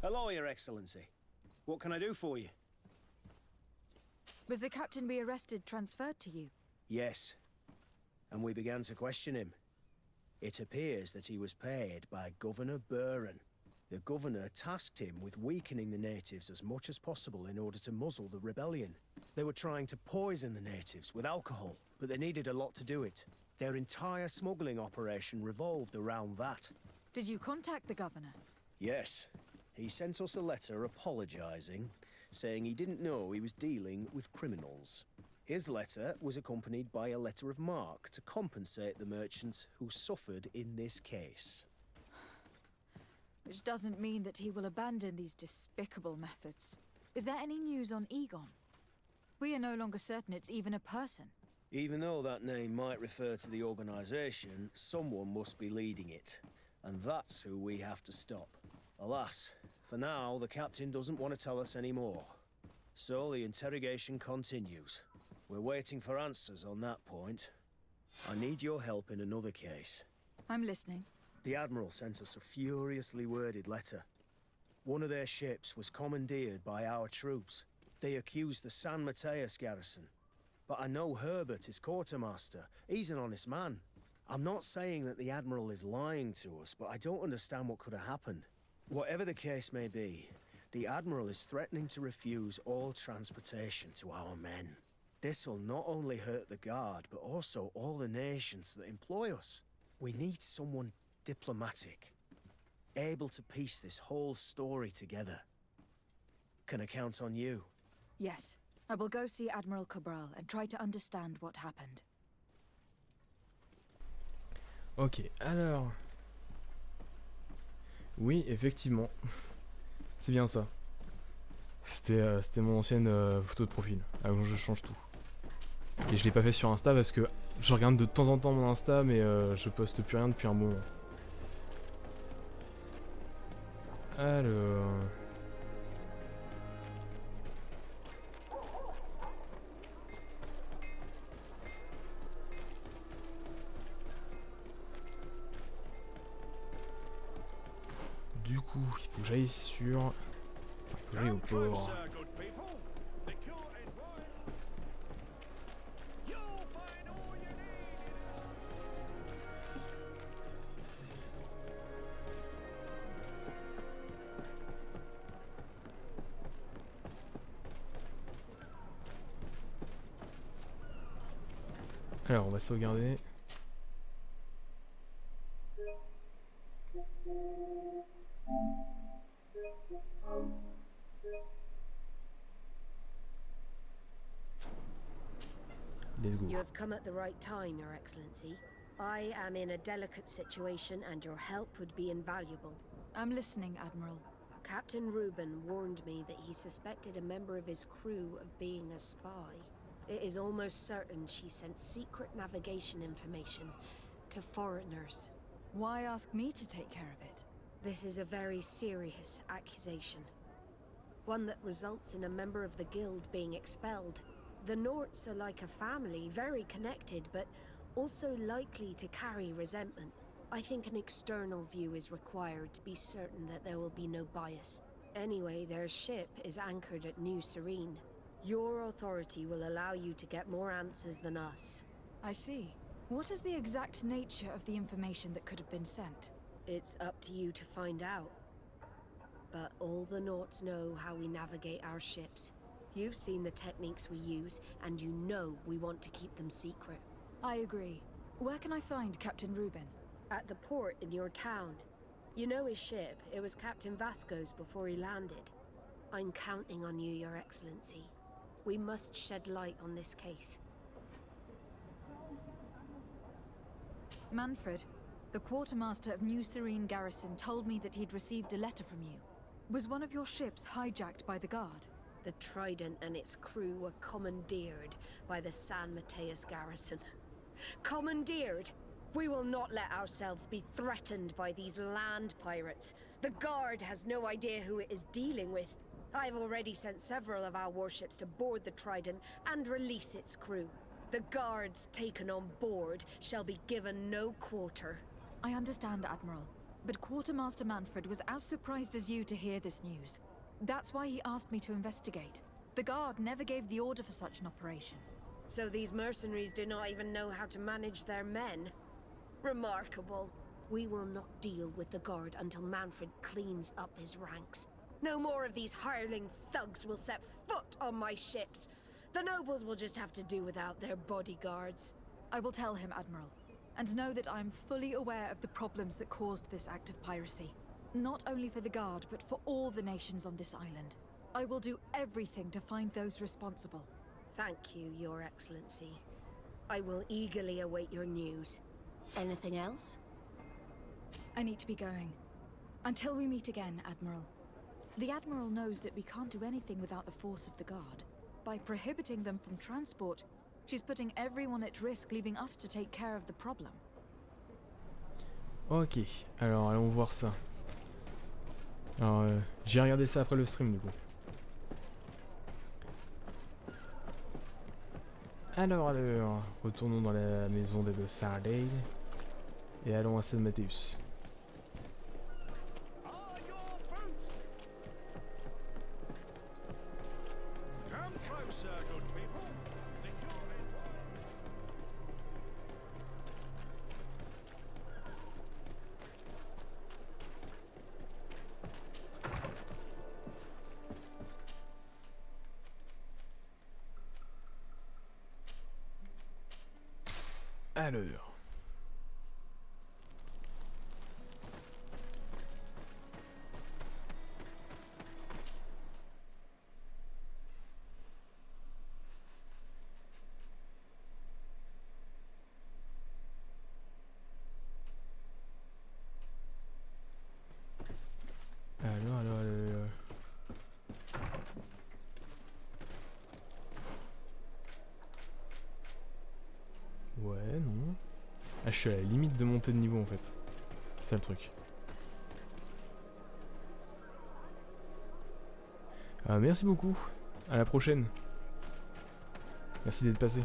Hello, Your Excellency. What can I do for you? Was the captain we arrested transferred to you? Yes. And we began to question him. It appears that he was paid by Governor Buren. The governor tasked him with weakening the natives as much as possible in order to muzzle the rebellion. They were trying to poison the natives with alcohol, but they needed a lot to do it. Their entire smuggling operation revolved around that. Did you contact the governor? Yes. He sent us a letter apologizing, saying he didn't know he was dealing with criminals. His letter was accompanied by a letter of marque to compensate the merchants who suffered in this case. Which doesn't mean that he will abandon these despicable methods. Is there any news on Egon? We are no longer certain it's even a person. Even though that name might refer to the organization, someone must be leading it. And that's who we have to stop. Alas, for now, the captain doesn't want to tell us any more. So the interrogation continues. We're waiting for answers on that point. I need your help in another case. I'm listening. The Admiral sent us a furiously worded letter. One of their ships was commandeered by our troops. They accused the San Mateus garrison. But I know Herbert is quartermaster. He's an honest man. I'm not saying that the Admiral is lying to us, but I don't understand what could have happened. Whatever the case may be, the Admiral is threatening to refuse all transportation to our men. This will not only hurt the Guard, but also all the nations that employ us. We need someone diplomatic, able to piece this whole story together. Can I count on you? Yes. I will go see Admiral Cabral and try to understand what happened. Ok, alors... Oui, effectivement. C'est bien ça. C'était mon ancienne photo de profil. Alors je change tout. Et je l'ai pas fait sur Insta parce que je regarde de temps en temps mon Insta, mais je poste plus rien depuis un bon moment. Alors... Du coup, il faut que j'aille sur... Enfin, il faut que j'aille au port. Alors, on va sauvegarder. Let's go. You have come at the right time, Your Excellency. I am in a delicate situation and your help would be invaluable. I'm listening, Admiral. Captain Reuben warned me that he suspected a member of his crew of being a spy. It is almost certain she sent secret navigation information to foreigners. Why ask me to take care of it? This is a very serious accusation. One that results in a member of the guild being expelled. The Norts are like a family, very connected, but also likely to carry resentment. I think an external view is required to be certain that there will be no bias. Anyway, their ship is anchored at New Serene. Your authority will allow you to get more answers than us. I see. What is the exact nature of the information that could have been sent? It's up to you to find out. But all the Naughts know how we navigate our ships. You've seen the techniques we use, and you know we want to keep them secret. I agree. Where can I find Captain Reuben? At the port in your town. You know his ship. It was Captain Vasco's before he landed. I'm counting on you, Your Excellency. We must shed light on this case. Manfred, the quartermaster of New Serene Garrison told me that he'd received a letter from you. Was one of your ships hijacked by the guard? The Trident and its crew were commandeered by the San Mateus garrison. Commandeered? We will not let ourselves be threatened by these land pirates. The guard has no idea who it is dealing with. I've already sent several of our warships to board the Trident and release its crew. The guards taken on board shall be given no quarter. I understand, Admiral, but Quartermaster Manfred was as surprised as you to hear this news. That's why he asked me to investigate. The guard never gave the order for such an operation. So these mercenaries do not even know how to manage their men? Remarkable. We will not deal with the guard until Manfred cleans up his ranks. No more of these hireling thugs will set foot on my ships. The nobles will just have to do without their bodyguards. I will tell him, Admiral, and know that I am fully aware of the problems that caused this act of piracy. Not only for the guard, but for all the nations on this island. I will do everything to find those responsible. Thank you, Your Excellency. I will eagerly await your news. Anything else? I need to be going. Until we meet again, Admiral. The Admiral knows that we can't do anything without the force of the guard. By prohibiting them from transport, she's putting everyone at risk, leaving us to take care of the problem. Ok, alors allons voir ça. Alors, j'ai regardé ça après le stream du coup. Alors, retournons dans la maison des deux Sacré et allons à San Mateus. Alors. Alors. Ouais, non. Ah, je suis à la limite de montée de niveau en fait. C'est ça le truc. Ah, merci beaucoup. À la prochaine. Merci d'être passé.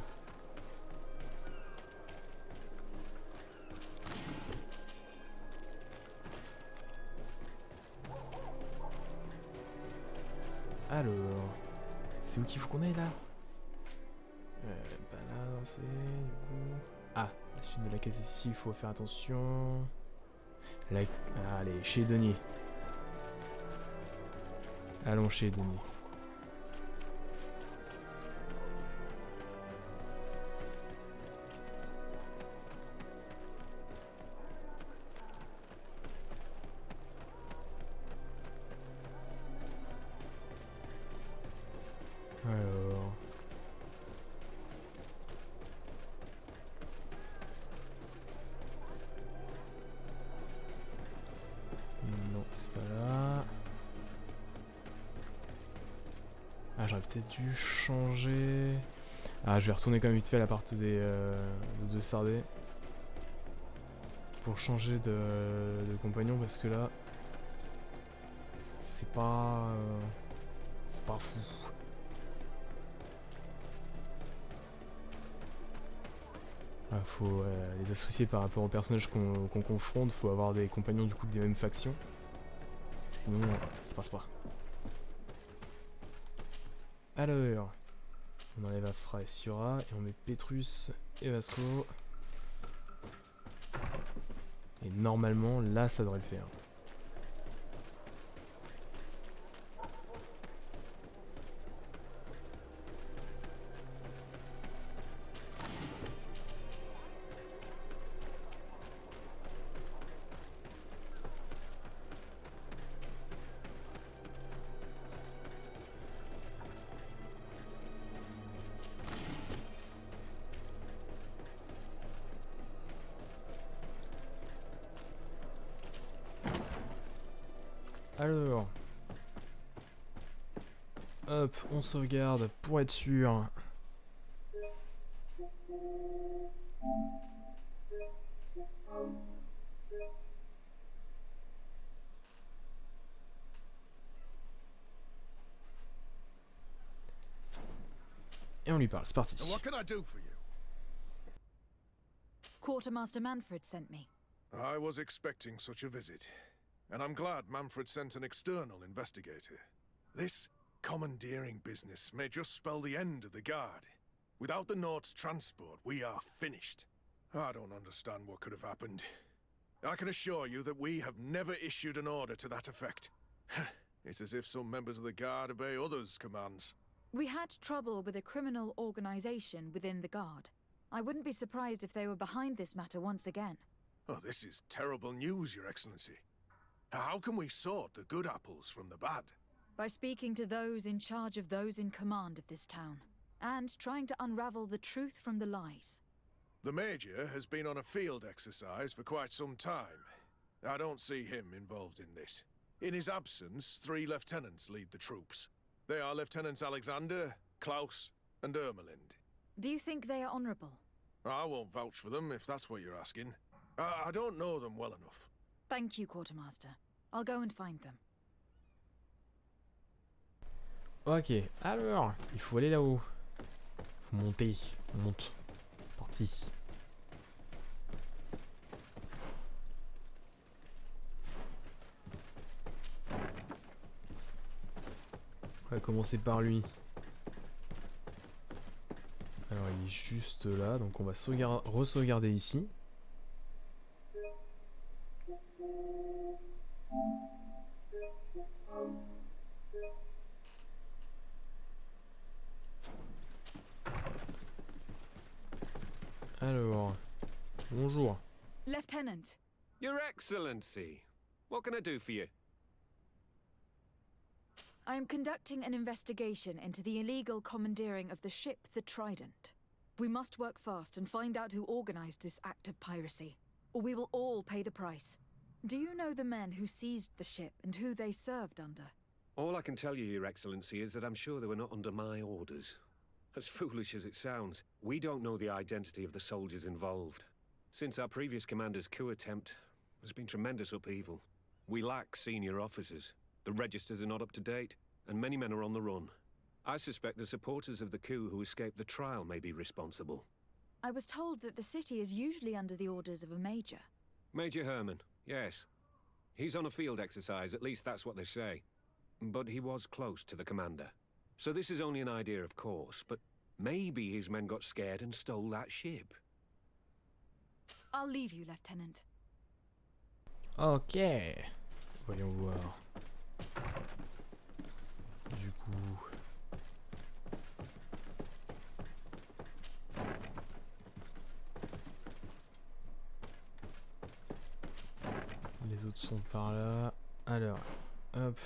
Alors, c'est où qu'il faut qu'on aille là? Bah là, c'est du coup... Ah, la suite de la quête ici, il faut faire attention. Ah, allez, chez Denier. Allons chez Denier. Alors... Non, c'est pas là. Ah, j'aurais peut-être dû changer... Ah, je vais retourner quand même vite fait à la partie des de Sardé. Pour changer de compagnon, parce que là... C'est pas fou. Ah, faut les associer par rapport aux personnages qu'on confronte, faut avoir des compagnons du coup des mêmes factions. Sinon, ça passe pas. Alors, On enlève Afra et Siora et on met Petrus et Vasco. Et normalement, là, ça devrait le faire. Alors, hop, on sauvegarde pour être sûr. Et on lui parle, c'est parti. What can I do for you? Quartermaster Manfred sent me. I was expecting such a visit, and I'm glad Manfred sent an external investigator. This commandeering business may just spell the end of the Guard. Without the Nord's transport, we are finished. I don't understand what could have happened. I can assure you that we have never issued an order to that effect. It's as if some members of the Guard obey others' commands. We had trouble with a criminal organization within the Guard. I wouldn't be surprised if they were behind this matter once again. Oh, this is terrible news, Your Excellency. How can we sort the good apples from the bad? By speaking to those in charge of those in command of this town, and trying to unravel the truth from the lies. The Major has been on a field exercise for quite some time. I don't see him involved in this. In his absence, 3 lieutenants lead the troops. They are Lieutenants Alexander, Klaus, and Ermelind. Do you think they are honorable? I won't vouch for them if that's what you're asking. I don't know them well enough. Thank you, Quartermaster. I'll go and find them. Ok, alors, il faut aller là-haut. Faut monter, on monte. Parti. On va commencer par lui. Alors il est juste là, donc on va re-sauvegarder ici. Alors, bonjour. Lieutenant. Your Excellency, what can I do for you? I am conducting an investigation into the illegal commandeering of the ship the Trident. We must work fast and find out who organized this act of piracy, or we will all pay the price. Do you know the men who seized the ship and who they served under? All I can tell you, Your Excellency, is that I'm sure they were not under my orders. As foolish as it sounds, we don't know the identity of the soldiers involved. Since our previous commander's coup attempt, there's been tremendous upheaval. We lack senior officers. The registers are not up to date, and many men are on the run. I suspect the supporters of the coup who escaped the trial may be responsible. I was told that the city is usually under the orders of a major. Major Herman, yes. He's on a field exercise, at least that's what they say. But he was close to the commander. So this is only an idea, of course, but maybe his men got scared and stole that ship. I'll leave you, Lieutenant. Ok. Voyons voir. Du coup... Les autres sont par là. Alors, hop.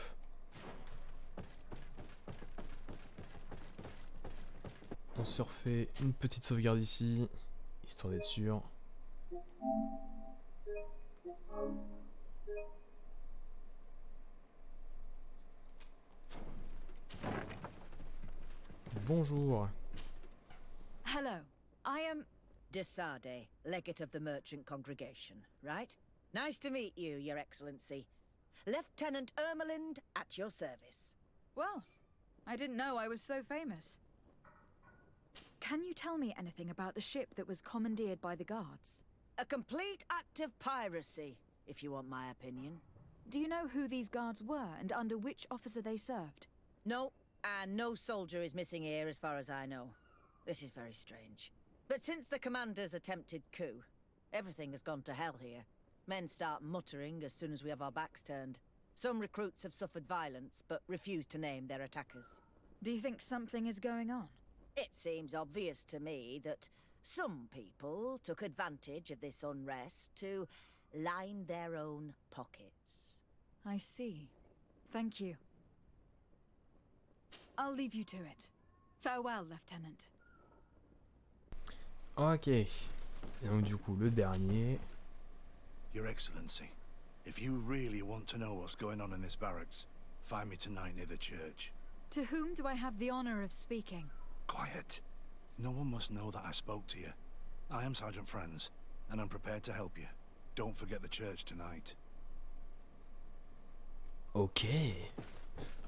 On se refait une petite sauvegarde ici, histoire d'être sûr. Bonjour. Hello, I am Desade, legate of the merchant congregation, right? Nice to meet you, Your Excellency. Lieutenant Ermelind at your service. Well, I didn't know I was so famous. Can you tell me anything about the ship that was commandeered by the guards? A complete act of piracy, if you want my opinion. Do you know who these guards were and under which officer they served? No, And no soldier is missing here as far as I know. This is very strange. But since the commander's attempted coup, everything has gone to hell here. Men start muttering as soon as we have our backs turned. Some recruits have suffered violence, but refuse to name their attackers. Do you think something is going on? It seems obvious to me that some people took advantage of this unrest to line their own pockets. I see. Thank you. I'll leave you to it. Farewell, Lieutenant. Ok. Et donc du coup, le dernier... Your Excellency, if you really want to know what's going on in this barracks, find me tonight near the church. To whom do I have the honor of speaking? Quiet. No one must know that I spoke to you. I am Sergeant Franz, and I'm prepared to help you. Don't forget the church tonight. Ok.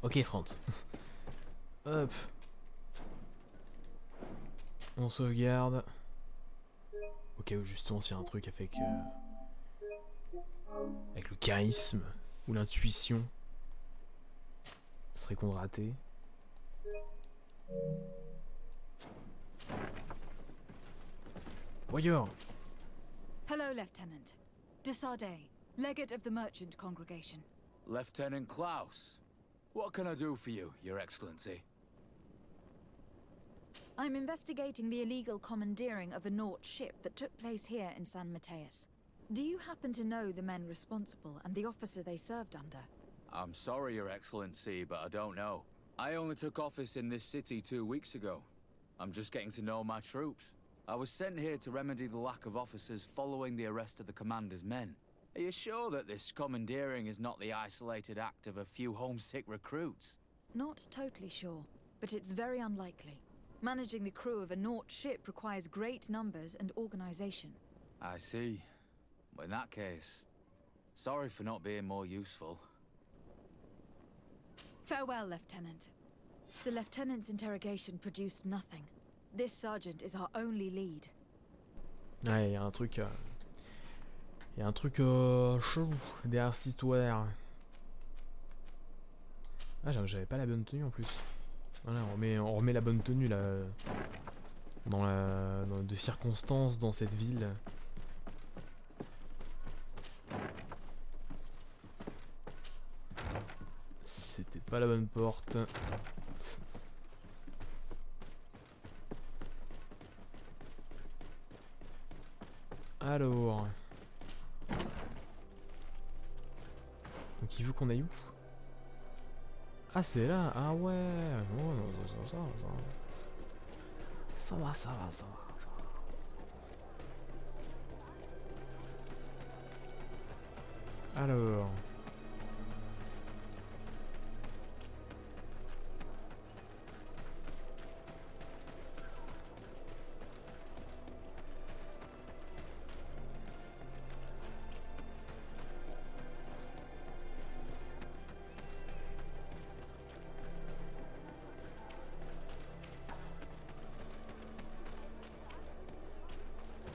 Ok, Franz. Hop. On sauvegarde. Ok, justement, s'il y a un truc avec le charisme ou l'intuition, ce serait qu'on raté. Voyeur. Hello, Lieutenant. Sacré, legate of the merchant congregation. Lieutenant Klaus, what can I do for you, Your Excellency? I'm investigating the illegal commandeering of a Nort ship that took place here in San Mateus. Do you happen to know the men responsible and the officer they served under? I'm sorry, Your Excellency, but I don't know. I only took office in this city 2 weeks ago. I'm just getting to know my troops. I was sent here to remedy the lack of officers following the arrest of the commander's men. Are you sure that this commandeering is not the isolated act of a few homesick recruits? Not totally sure, but it's very unlikely. Managing the crew of a Nort ship requires great numbers and organization. I see. Well, in that case, sorry for not being more useful. Farewell, Lieutenant. The Lieutenant's interrogation produced nothing. This sergeant is our only lead. Ouais, il y a un truc... Il y a un truc chelou derrière cette histoire. Ah, j'avais pas la bonne tenue en plus. Voilà, on remet la bonne tenue là. Dans de circonstances dans cette ville. C'était pas la bonne porte. Alors. Donc il veut qu'on aille où? Ah c'est là. Ah ouais. Oh, ça va. Alors.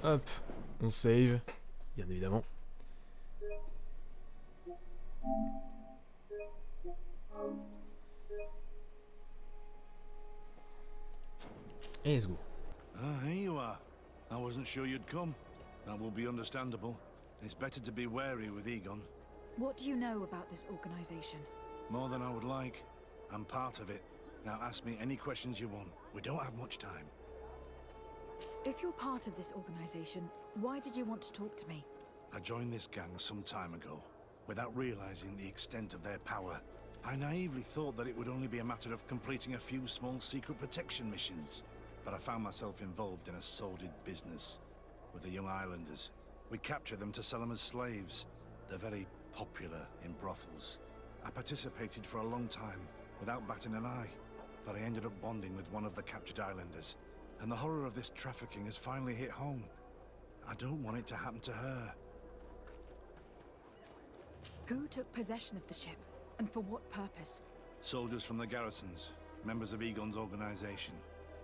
Hop, on save, bien évidemment. Et let's go. Ah, here you are. I wasn't sure you'd come. That will be understandable. It's better to be wary with Egon. What do you know about this organization? More than I would like. I'm part of it. Now ask me any questions you want. We don't have much time. If you're part of this organization, why did you want to talk to me? I joined this gang some time ago, without realizing the extent of their power. I naively thought that it would only be a matter of completing a few small secret protection missions. But I found myself involved in a sordid business with the young islanders. We capture them to sell them as slaves. They're very popular in brothels. I participated for a long time, without batting an eye, but I ended up bonding with one of the captured islanders. And the horror of this trafficking has finally hit home. I don't want it to happen to her. Who took possession of the ship, and for what purpose? Soldiers from the garrisons, members of Egon's organization.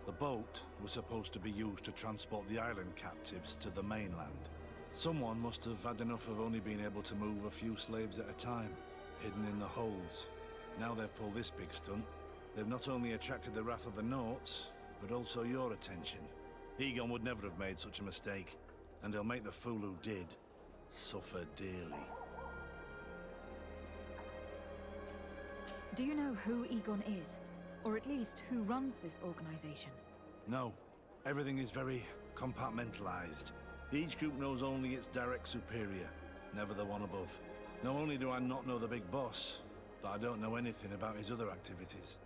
The boat was supposed to be used to transport the island captives to the mainland. Someone must have had enough of only being able to move a few slaves at a time, hidden in the holds. Now they've pulled this big stunt. They've not only attracted the wrath of the Nauts, but also your attention. Egon would never have made such a mistake, and he'll make the fool who did suffer dearly. Do you know who Egon is? Or at least who runs this organization? No. Everything is very compartmentalized. Each group knows only its direct superior, never the one above. Not only do I not know the big boss, but I don't know anything about his other activities.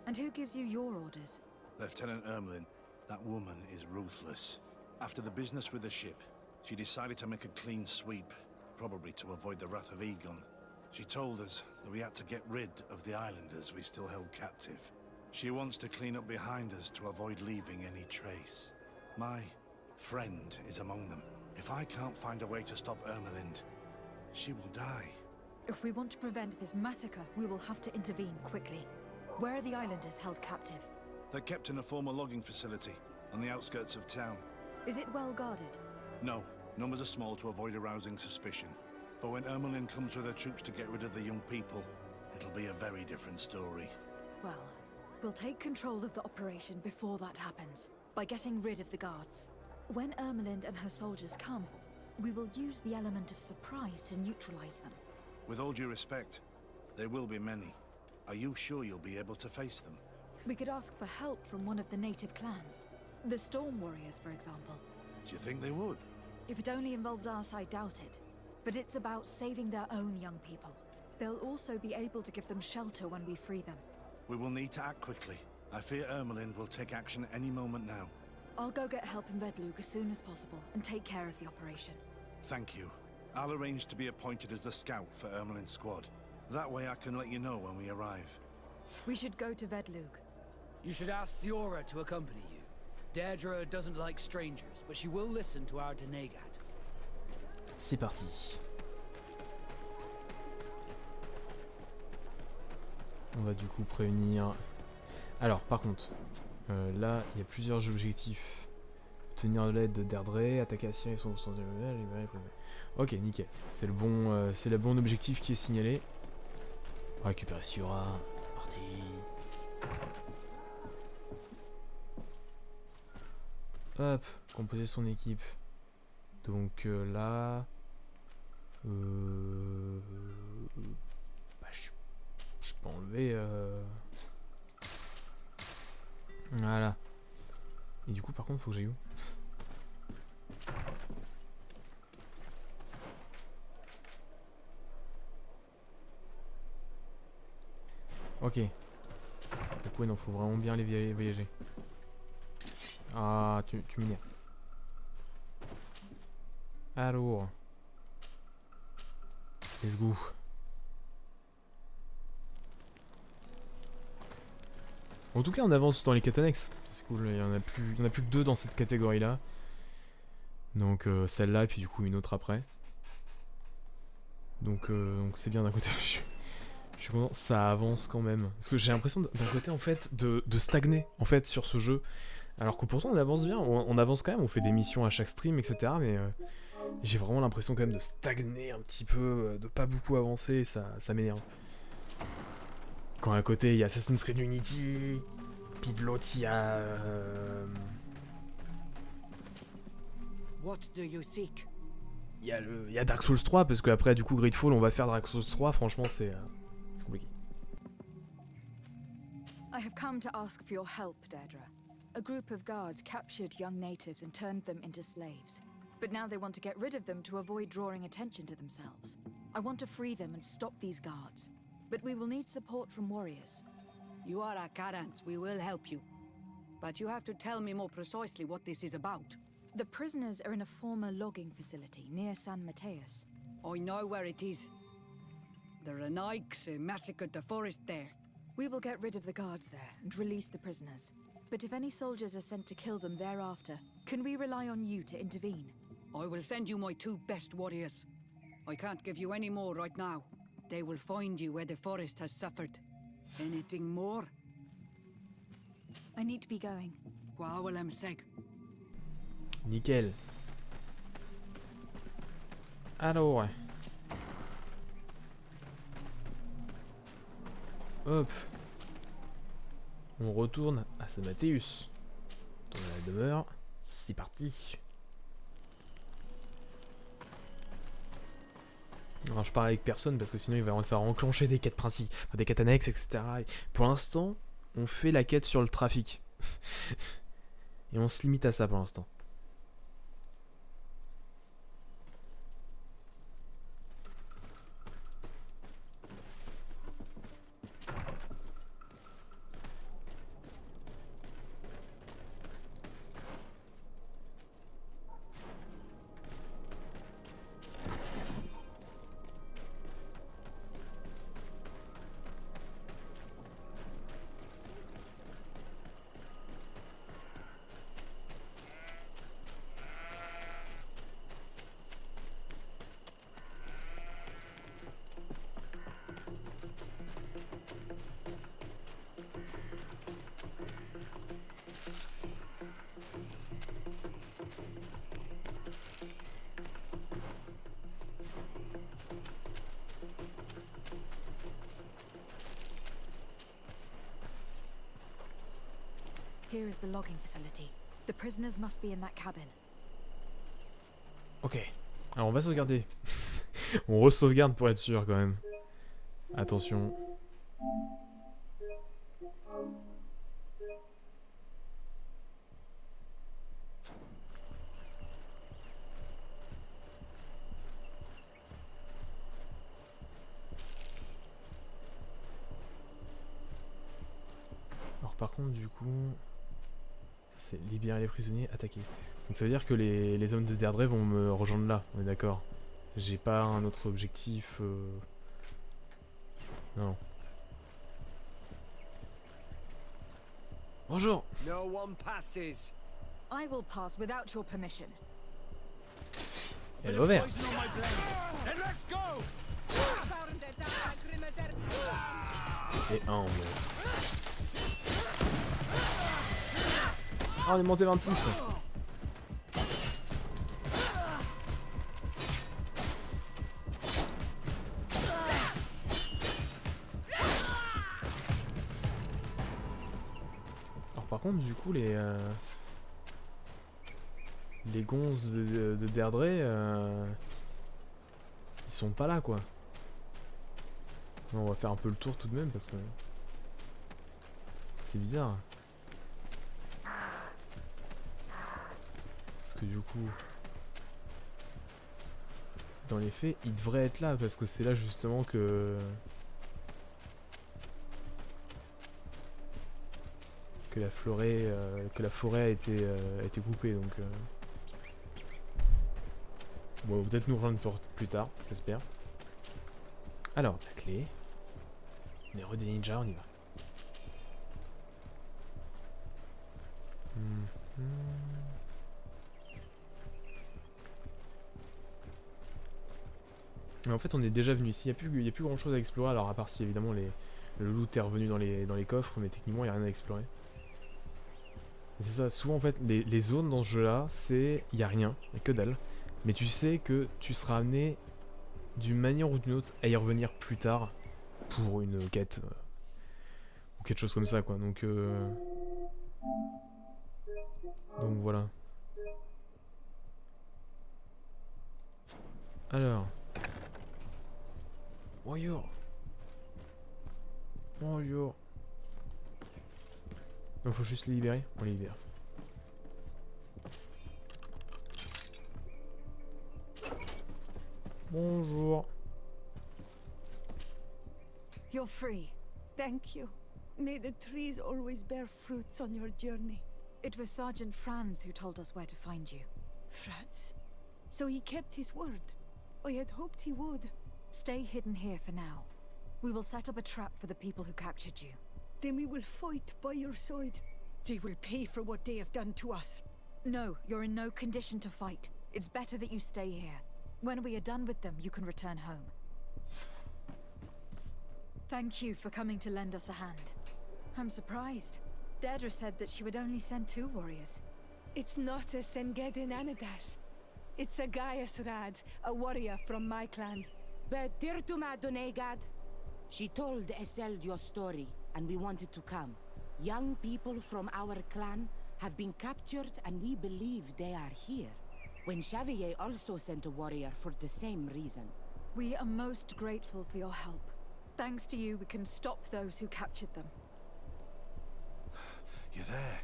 And who gives you your orders? Lieutenant Ermelin, that woman is ruthless. After the business with the ship, she decided to make a clean sweep, probably to avoid the wrath of Egon. She told us that we had to get rid of the islanders we still held captive. She wants to clean up behind us to avoid leaving any trace. My friend is among them. If I can't find a way to stop Ermelind, she will die. If we want to prevent this massacre, we will have to intervene quickly. Where are the islanders held captive? They're kept in a former logging facility on the outskirts of town. Is it well guarded? No, numbers are small to avoid arousing suspicion. But when Ermelin comes with her troops to get rid of the young people, it'll be a very different story. Well, we'll take control of the operation before that happens, by getting rid of the guards. When Ermelind and her soldiers come, we will use the element of surprise to neutralize them. With all due respect, there will be many. Are you sure you'll be able to face them? We could ask for help from one of the native clans. The Storm Warriors, for example. Do you think they would? If it only involved us, I doubt it. But it's about saving their own young people. They'll also be able to give them shelter when we free them. We will need to act quickly. I fear Ermelin will take action any moment now. I'll go get help in Vedlug as soon as possible and take care of the operation. Thank you. I'll arrange to be appointed as the scout for Ermelin's squad. That way I can let you know when we arrive. We should go to Vedlug. You should ask Siora to accompany you. Deirdre doesn't like strangers, but she will listen to our denegat. C'est parti. On va du coup prévenir... Alors, par contre, là, il y a plusieurs objectifs. Obtenir de l'aide de Deirdre, attaquer à Syrie, son centre de... Ok, nickel. C'est le bon objectif qui est signalé. On va récupérer Siora. C'est parti. Hop, composer son équipe. Donc là... Bah, je peux enlever... Voilà. Et du coup, par contre, faut que j'aille où? Ok. Du coup, non, faut vraiment bien aller voyager. Ah, tu m'énerves. Alors. Let's go. En tout cas, on avance dans les quêtes annexes. C'est cool, il y en a plus que 2 dans cette catégorie-là. Donc celle-là, et puis du coup une autre après. Donc c'est bien d'un côté. Je suis content, ça avance quand même. Parce que j'ai l'impression d'un côté en fait de stagner en fait sur ce jeu. Alors que pourtant on avance bien, on avance quand même, on fait des missions à chaque stream, etc. Mais j'ai vraiment l'impression quand même de stagner un petit peu, de pas beaucoup avancer, ça m'énerve. Quand à côté il y a Assassin's Creed Unity, puis de l'autre il y a... What do you seek? Il y a Dark Souls 3, parce qu'après du coup Greedfall on va faire Dark Souls 3, franchement c'est compliqué. I have come to ask for your help, Deirdre. A group of guards captured young natives and turned them into slaves. But now they want to get rid of them to avoid drawing attention to themselves. I want to free them and stop these guards. But we will need support from warriors. You are a Karant, we will help you. But you have to tell me more precisely what this is about. The prisoners are in a former logging facility near San Mateus. I know where it is. The Renaiks massacred the forest there. We will get rid of the guards there and release the prisoners. But if any soldiers are sent to kill them thereafter, can we rely on you to intervene? I will send you my 2 best warriors. I can't give you any more right now. They will find you where the forest has suffered. Anything more? I need to be going. Nickel. Alors. Hop. On retourne à San Mathéus. Dans la demeure. C'est parti. Alors je parle avec personne parce que sinon il va falloir enclencher des quêtes principales, enfin, des quêtes annexes, etc. Et pour l'instant, on fait la quête sur le trafic. Et on se limite à ça pour l'instant. Here is the logging facility. The prisoners must be in that cabin. Ok. Alors on va sauvegarder. On re-sauvegarde pour être sûr quand même. Attention. Alors par contre du coup... C'est libérer les prisonniers, attaquer. Donc ça veut dire que les hommes de Deirdre vont me rejoindre là, on est d'accord. J'ai pas un autre objectif... Non. Bonjour. No one passes. I will pass without your permission. Elle est ouverte. Then let's go. Et un en moins. Ah, on est monté 26. Alors par contre du coup les gonzes de Deirdre ils sont pas là quoi. On va faire un peu le tour tout de même parce que c'est bizarre. Parce que du coup, dans les faits, il devrait être là parce que c'est là justement que la forêt a été coupée donc. Bon, peut-être nous rejoindre plus tard, j'espère. Alors, la clé. On est des ninjas, on y va. Mais en fait, on est déjà venu ici. Il n'y a plus grand chose à explorer. Alors, à part si évidemment le loot est revenu dans les coffres, mais techniquement, il n'y a rien à explorer. C'est ça, souvent en fait, les zones dans ce jeu-là, c'est. Il n'y a rien, il n'y a que dalle. Mais tu sais que tu seras amené d'une manière ou d'une autre à y revenir plus tard pour une quête ou quelque chose comme ça quoi. Donc voilà. Alors. Bonjour. Bonjour. Il faut juste les libérer. On les libère. Bonjour. You're free. Thank you. May the trees always bear fruits on your journey. It was Sergeant Franz who told us where to find you. Franz? So he kept his word. I had hoped he would. Stay hidden here for now. We will set up a trap for the people who captured you. Then we will fight by your side. They will pay for what they have done to us. No, you're in no condition to fight. It's better that you stay here. When we are done with them, you can return home. Thank you for coming to lend us a hand. I'm surprised. Deirdre said that she would only send 2 warriors. It's not a Sengedin Anadas. It's a Gaius Rad, a warrior from my clan. Bedirtuma Donegad. She told Eseld your story, and we wanted to come. Young people from our clan have been captured, and we believe they are here. When Xavier also sent a warrior for the same reason. We are most grateful for your help. Thanks to you, we can stop those who captured them. You're there.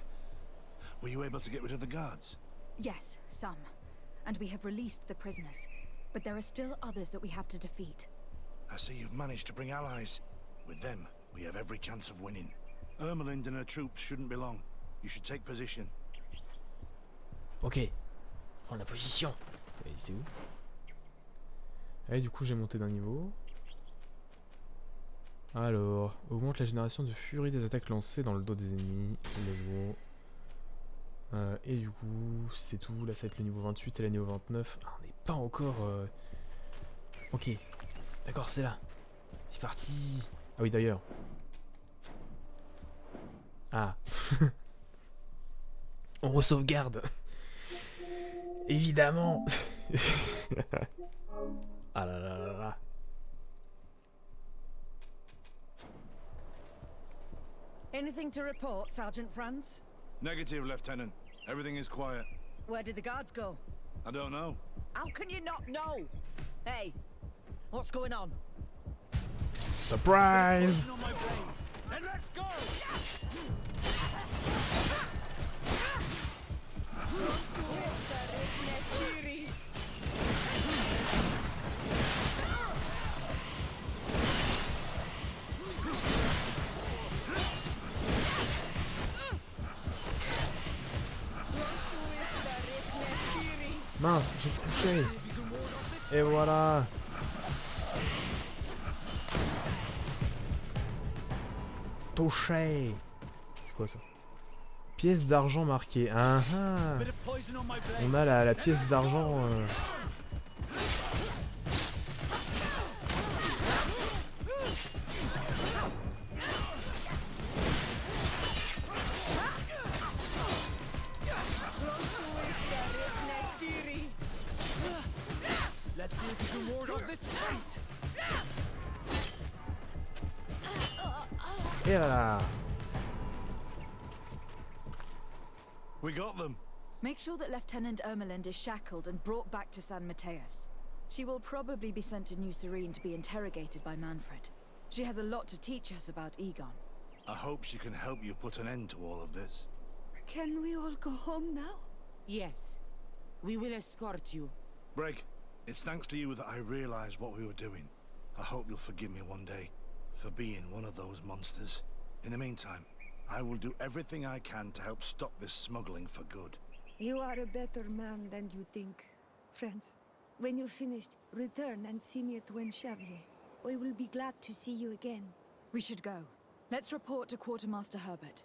Were you able to get rid of the guards? Yes, some. And we have released the prisoners. But there are still others that we have to defeat. I see you've managed to bring allies. With them, we have every chance of winning. Ermelind and her troops shouldn't be long. You should take position. Ok. Prends la position. Et c'est où? Allez, du coup, j'ai monté d'un niveau. Alors, augmente la génération de furie des attaques lancées dans le dos des ennemis. Let's go. Et du coup, c'est tout. Là, ça va être le niveau 28 et le niveau 29. Ah, on n'est pas encore... Ok. D'accord, c'est là. C'est parti. Ah oui, d'ailleurs. Ah. On re-sauvegarde. Évidemment. Ah là là là là. Anything to report, Sergeant Franz? Negative, Lieutenant. Everything is quiet. Where did the guards go? I don't know. How can you not know? Hey, what's going on? Surprise! Then let's go! Mince, j'ai touché. Et voilà. Touché. C'est quoi ça? Pièce d'argent marquée. Ah ah. On a la pièce d'argent. Let's see if you can ward off this fate. Et voilà. We got them. Make sure that Lieutenant Ermelind is shackled and brought back to San Mateus. She will probably be sent to New Serene to be interrogated by Manfred. She has a lot to teach us about Egon. I hope she can help you put an end to all of this. Can we all go home now? Yes. We will escort you. Breg, it's thanks to you that I realized what we were doing. I hope you'll forgive me one day for being one of those monsters. In the meantime, I will do everything I can to help stop this smuggling for good. You are a better man than you think. Friends, when you're finished, return and see me at Xavier. I will be glad to see you again. We should go. Let's report to Quartermaster Herbert.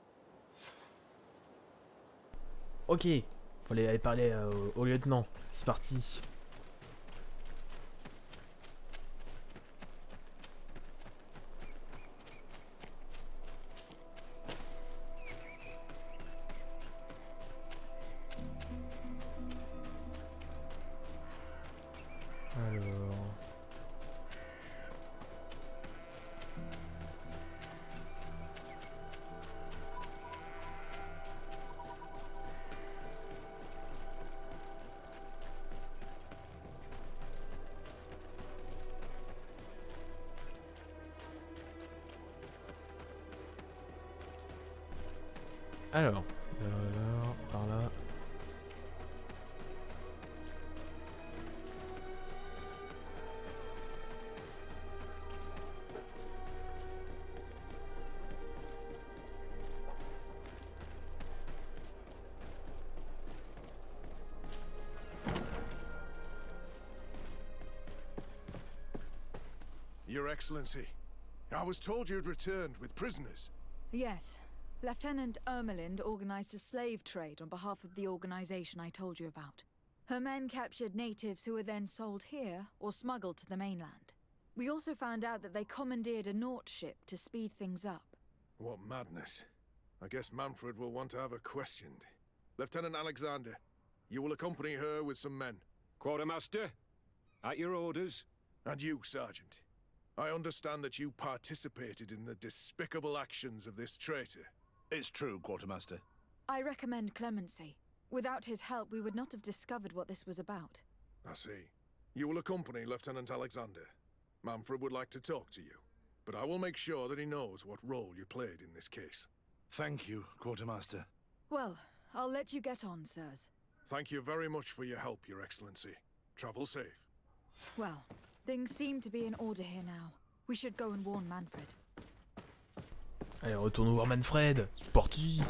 Ok. Fallait aller parler au lieutenant. C'est parti. Alors, par là. Your Excellency, I was told you had returned with prisoners. Yes. Lieutenant Ermelind organized a slave trade on behalf of the organization I told you about. Her men captured natives who were then sold here or smuggled to the mainland. We also found out that they commandeered a Nort ship to speed things up. What madness. I guess Manfred will want to have her questioned. Lieutenant Alexander, you will accompany her with some men. Quartermaster, at your orders. And you, Sergeant. I understand that you participated in the despicable actions of this traitor. It's true, Quartermaster. I recommend clemency. Without his help, we would not have discovered what this was about. I see. You will accompany Lieutenant Alexander. Manfred would like to talk to you, but I will make sure that he knows what role you played in this case. Thank you, Quartermaster. Well, I'll let you get on, sirs. Thank you very much for your help, Your Excellency. Travel safe. Well, things seem to be in order here now. We should go and warn Manfred. Allez, retournons voir Manfred. C'est parti.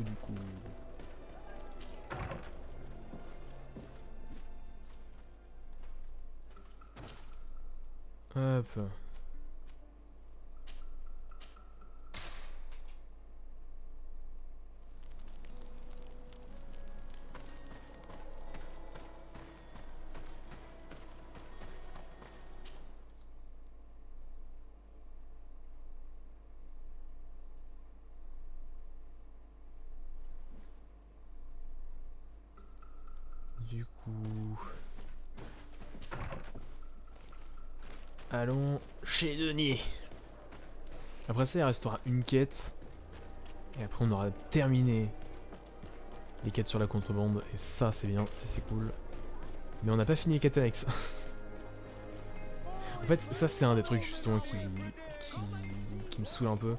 Du coup. Hop. Du coup... Allons chez Denis. Après ça, il restera une quête. Et après, on aura terminé les quêtes sur la contrebande. Et ça, c'est bien, c'est cool. Mais on n'a pas fini les quêtes annexes. En fait, ça, c'est un des trucs justement qui me saoule un peu.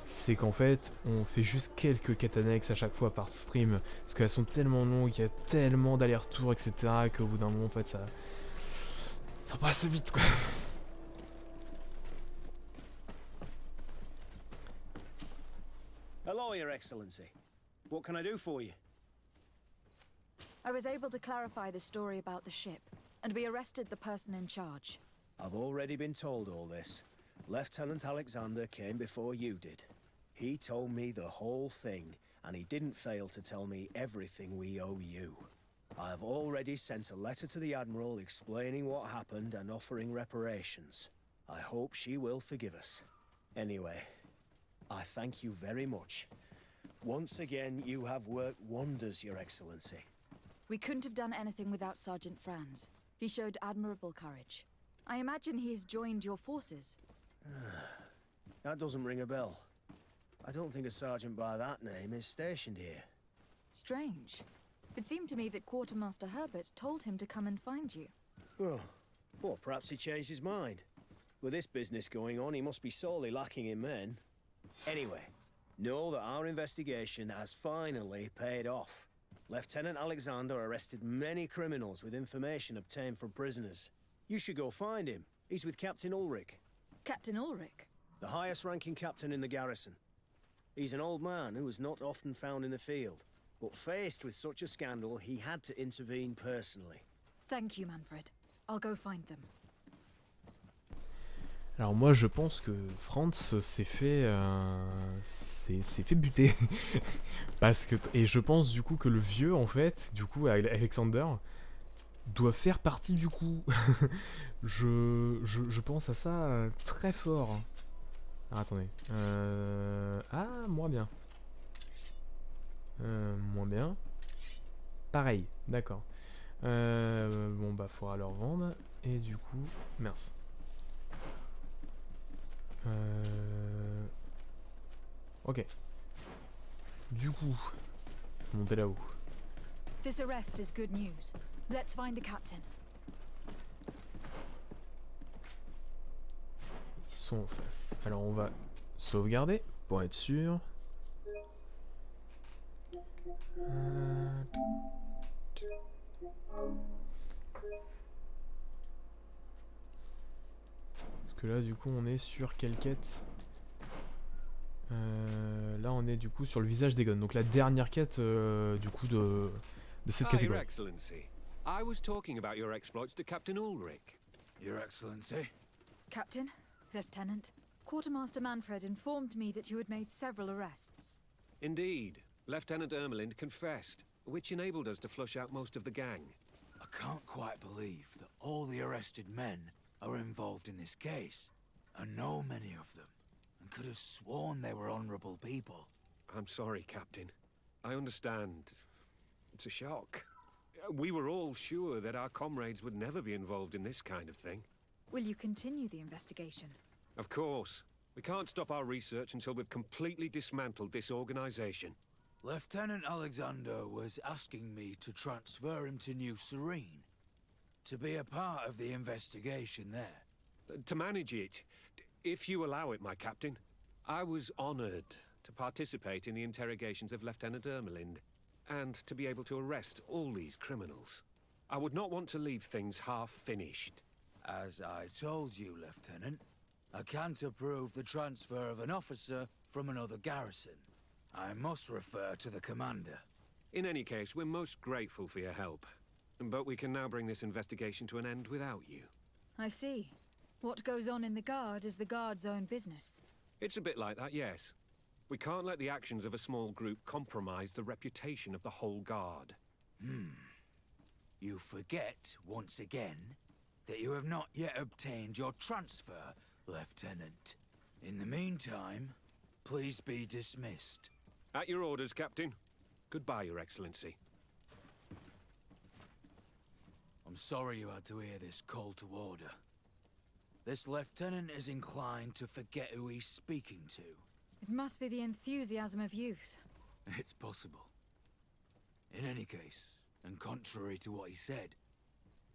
C'est qu'en fait, on fait juste quelques quêtes annexes à chaque fois par stream. Parce qu'elles sont tellement longues, il y a tellement d'allers-retours, etc. qu'au bout d'un moment, en fait, ça passe vite, quoi. Hello, Your Excellency. What can I do for you? I was able to clarify the story about the ship, and we arrested the person in charge. I've already been told all this. Lieutenant Alexander came before you did. He told me the whole thing, and he didn't fail to tell me everything we owe you. I have already sent a letter to the Admiral explaining what happened and offering reparations. I hope she will forgive us. Anyway, I thank you very much. Once again, you have worked wonders, Your Excellency. We couldn't have done anything without Sergeant Franz. He showed admirable courage. I imagine he's joined your forces. That doesn't ring a bell. I don't think a sergeant by that name is stationed here. Strange. It seemed to me that Quartermaster Herbert told him to come and find you. Oh, well, perhaps he changed his mind. With this business going on, he must be sorely lacking in men. Anyway, know that our investigation has finally paid off. Lieutenant Alexander arrested many criminals with information obtained from prisoners. You should go find him. He's with Captain Ulrich. Captain Ulrich? The highest-ranking captain in the garrison. He's an old man who is not often found in the field, but faced with such a scandal, he had to intervene personally. Thank you, Manfred. I'll go find them. Alors moi je pense que Franz s'est fait buter. Parce que, et je pense du coup que le vieux en fait, du coup Alexander, doit faire partie du coup. je pense à ça très fort. Alors, attendez. Ah, moins bien. Moins bien. Pareil, d'accord. Bon bah faudra leur vendre. Et du coup, mince. Ok. Du coup, monter là-haut. This arrest is good news. Let's find the captain. Ils sont en face. Alors on va sauvegarder pour être sûr. Parce que là du coup on est sur quelle quête? Là on est du coup sur le visage des gones. Donc la dernière quête du coup de cette catégorie. Your Excellency, I was talking about your exploits to Captain Ulrich. Your Excellency? Captain, Lieutenant, Quartermaster Manfred informed me that you had made several arrests. Indeed. Lieutenant Ermelind confessed, which enabled us to flush out most of the gang. I can't quite believe that all the arrested men are involved in this case. I know many of them, and could have sworn they were honorable people. I'm sorry, Captain. I understand. It's a shock. We were all sure that our comrades would never be involved in this kind of thing. Will you continue the investigation? Of course. We can't stop our research until we've completely dismantled this organization. Lieutenant Alexander was asking me to transfer him to New Serene, to be a part of the investigation there. To manage it, if you allow it, my captain. I was honored to participate in the interrogations of Lieutenant Ermelind, and to be able to arrest all these criminals. I would not want to leave things half-finished. As I told you, Lieutenant, I can't approve the transfer of an officer from another garrison. I must refer to the commander. In any case, we're most grateful for your help. But we can now bring this investigation to an end without you. I see. What goes on in the Guard is the Guard's own business. It's a bit like that, yes. We can't let the actions of a small group compromise the reputation of the whole Guard. You forget, once again, that you have not yet obtained your transfer, Lieutenant. In the meantime, please be dismissed. At your orders, Captain. Goodbye, Your Excellency. I'm sorry you had to hear this call to order. This lieutenant is inclined to forget who he's speaking to. It must be the enthusiasm of youth. It's possible. In any case, and contrary to what he said,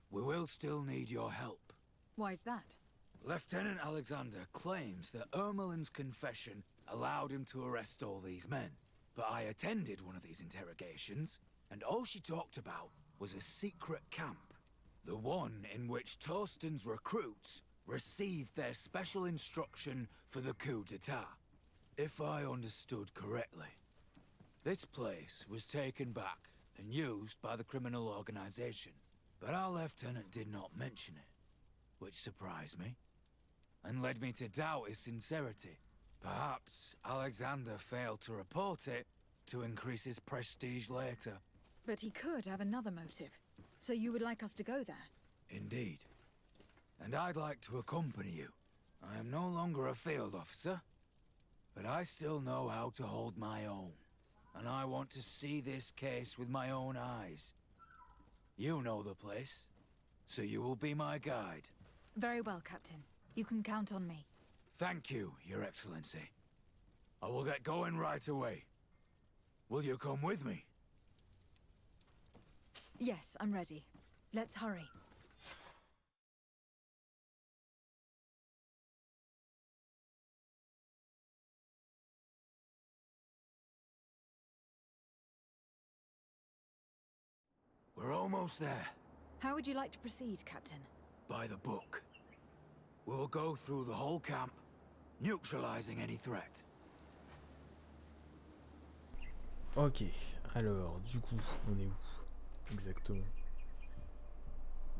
we will still need your help. Why's that? Lieutenant Alexander claims that Ermelind's confession allowed him to arrest all these men. But I attended one of these interrogations, and all she talked about was a secret camp. The one in which Torsten's recruits received their special instruction for the coup d'etat. If I understood correctly, this place was taken back and used by the criminal organization. But our lieutenant did not mention it, which surprised me, and led me to doubt his sincerity. Perhaps Alexander failed to report it to increase his prestige later. But he could have another motive. So you would like us to go there? Indeed. And I'd like to accompany you. I am no longer a field officer, but I still know how to hold my own. And I want to see this case with my own eyes. You know the place, so you will be my guide. Very well, Captain. You can count on me. Thank you, Your Excellency. I will get going right away. Will you come with me? Yes, I'm ready. Let's hurry. We're almost there. How would you like to proceed, Captain? By the book. We'll go through the whole camp, neutralizing any threat. Ok, alors, du coup, on est où? Exactement.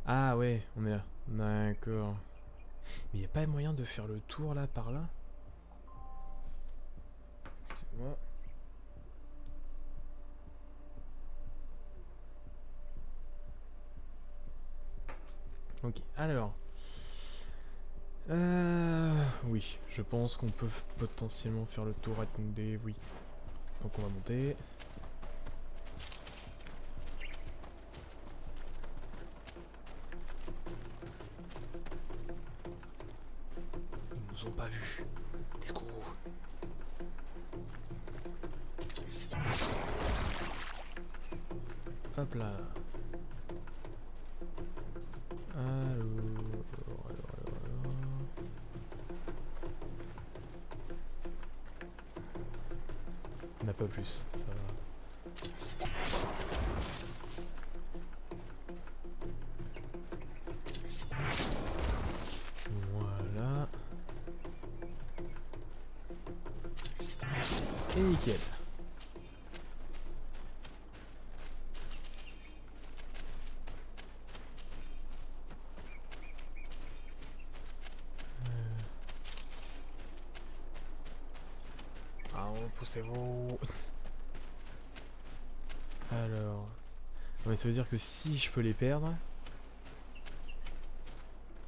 Ah ouais, on est là. D'accord. Mais y a pas moyen de faire le tour là, par là? Excusez-moi. Ok, alors. Oui, je pense qu'on peut potentiellement faire le tour. Attendez, oui. Donc on va monter. Ils nous ont pas vus. Let's go. Hop là. On n'a pas plus, ça va. Voilà. Et nickel. Poussez-vous. Alors... Non, mais ça veut dire que si je peux les perdre...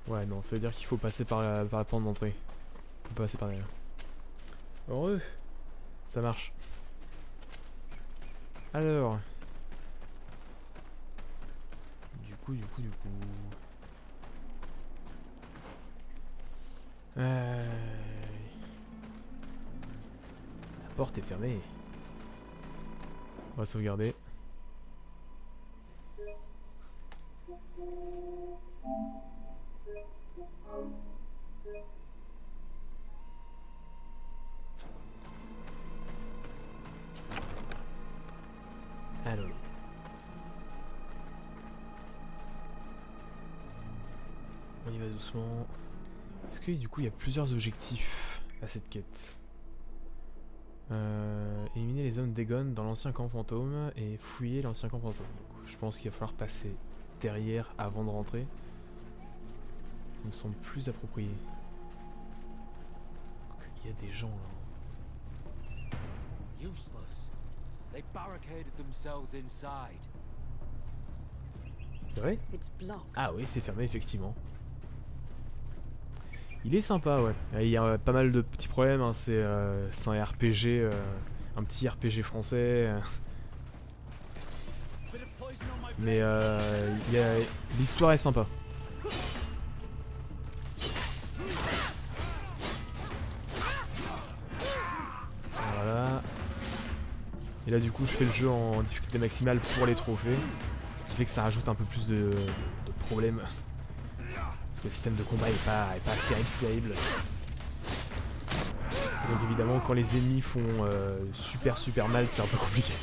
Ouais, non, ça veut dire qu'il faut passer par la porte d'entrée. On peut passer par derrière. Heureux. Ça marche. Alors... Du coup... La porte est fermée. On va sauvegarder. Alors. On y va doucement. Est-ce que du coup il y a plusieurs objectifs à cette quête? Éliminer les hommes d'Egon dans l'ancien camp fantôme et fouiller l'ancien camp fantôme. Donc, je pense qu'il va falloir passer derrière avant de rentrer. Ça me semble plus approprié. Donc, il y a des gens là. Useless. They barricaded themselves inside. C'est vrai? Ah oui, c'est fermé effectivement. Il est sympa, ouais. Il y a pas mal de petits problèmes, hein. C'est un RPG, un petit RPG français. Mais l'histoire est sympa. Voilà. Et là du coup je fais le jeu en difficulté maximale pour les trophées. Ce qui fait que ça rajoute un peu plus de problèmes. Parce que le système de combat est pas terrible. Donc évidemment quand les ennemis font super mal, c'est un peu compliqué.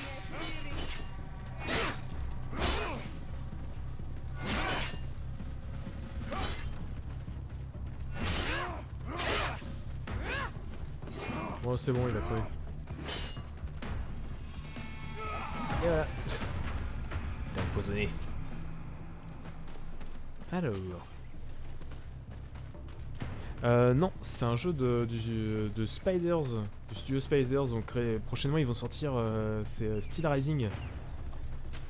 Bon c'est bon, il a crevé. Et voilà. T'es empoisonné. Alors... non, c'est un jeu de Spiders, du studio Spiders, donc prochainement ils vont sortir, c'est Steel Rising.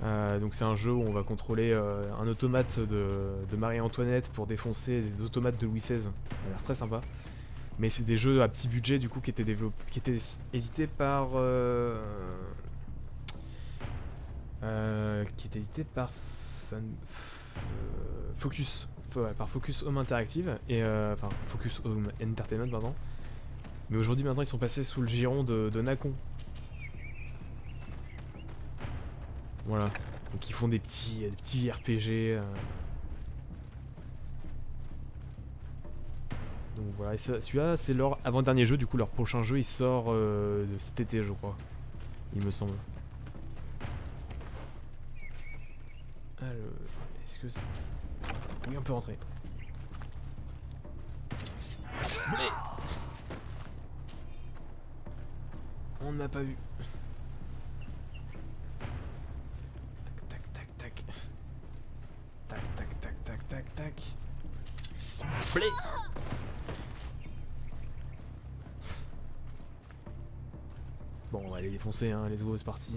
Donc c'est un jeu où on va contrôler un automate de Marie-Antoinette pour défoncer des automates de Louis XVI, ça a l'air très sympa. Mais c'est des jeux à petit budget du coup qui étaient édités par... Focus. Par Focus Home Interactive et enfin Focus Home Entertainment pardon. Mais aujourd'hui maintenant ils sont passés sous le giron de Nacon. Voilà. Donc ils font des petits RPG. Donc voilà, et celui-là c'est leur avant-dernier jeu, du coup leur prochain jeu il sort cet été je crois. Il me semble. Alors, est-ce que c'est... Oui, on peut rentrer. Blé. On ne m'a pas vu. Tac, tac, tac, tac. Tac, tac, tac, tac, tac, tac. Blé. Bon, on va aller défoncer, hein. Let's go, c'est parti.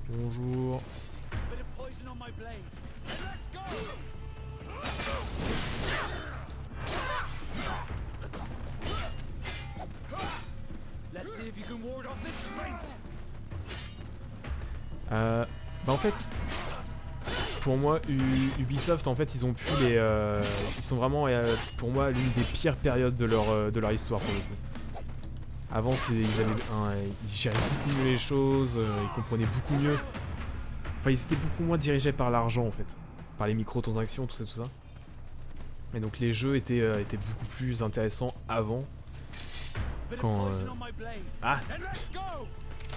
Bonjour. Bah en fait, pour moi, Ubisoft, en fait, ils ont pu les, ils sont vraiment, pour moi, l'une des pires périodes de leur histoire pour le coup. Avant, ils géraient beaucoup mieux les choses, ils comprenaient beaucoup mieux. Enfin, ils étaient beaucoup moins dirigés par l'argent en fait, par les microtransactions, tout ça. Et donc les jeux étaient beaucoup plus intéressants avant. Quand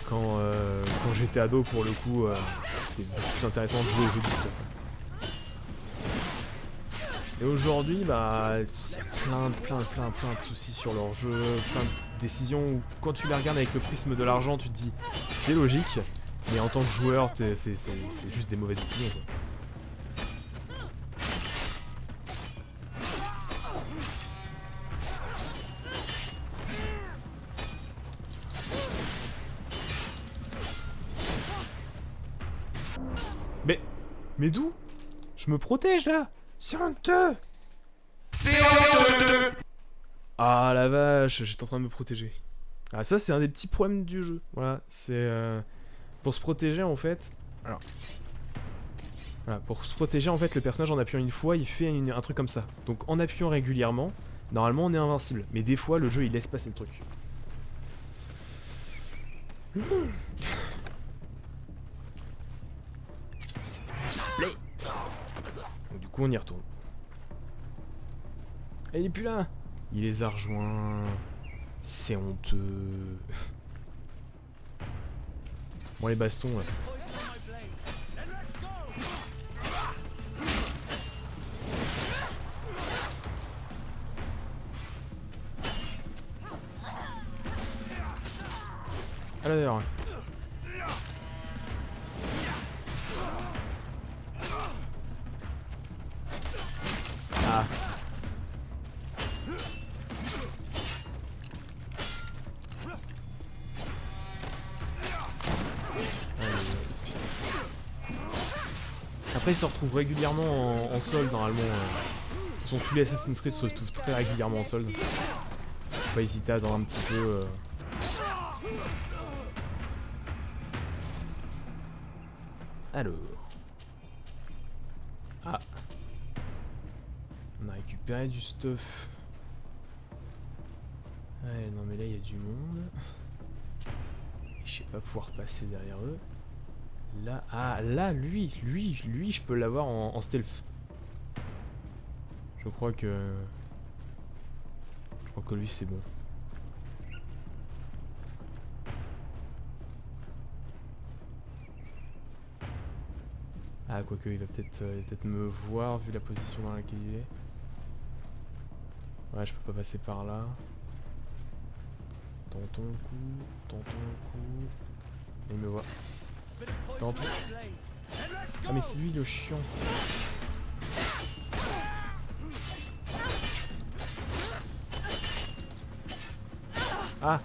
quand j'étais ado pour le coup, c'était beaucoup plus intéressant de jouer aux jeux d'Ubisoft. Et aujourd'hui, bah, il y a plein de soucis sur leur jeu, plein de décisions où quand tu les regardes avec le prisme de l'argent, tu te dis c'est logique. Mais en tant que joueur, c'est juste des mauvaises décisions quoi. Mais d'où? Je me protège là. C'est honteux. Ah la vache, j'étais en train de me protéger. Ah ça c'est un des petits problèmes du jeu. Voilà, c'est pour se protéger en fait. Alors voilà, pour se protéger en fait, le personnage en appuyant une fois, il fait un truc comme ça. Donc en appuyant régulièrement, normalement on est invincible. Mais des fois le jeu il laisse passer le truc. Split. Donc du coup on y retourne. Et il est plus là. Il les a rejoints. C'est honteux. Bon les bastons là. Ah là d'ailleurs. Ah. Après, ils se retrouvent régulièrement en solde normalement. De toute façon, tous les Assassin's Creed se retrouvent très régulièrement en solde. Faut pas hésiter à attendre un petit peu. Alors. Ah. On a récupéré du stuff. Ouais, non mais là il y a du monde. Je sais pas pouvoir passer derrière eux. Là, ah là lui je peux l'avoir en stealth. Je crois que lui c'est bon. Ah quoique il va peut-être me voir vu la position dans laquelle il est. Ouais je peux pas passer par là. Tentons le coup, tentons le coup. Il me voit. Tentons. Ah mais c'est lui le chiant. Ah.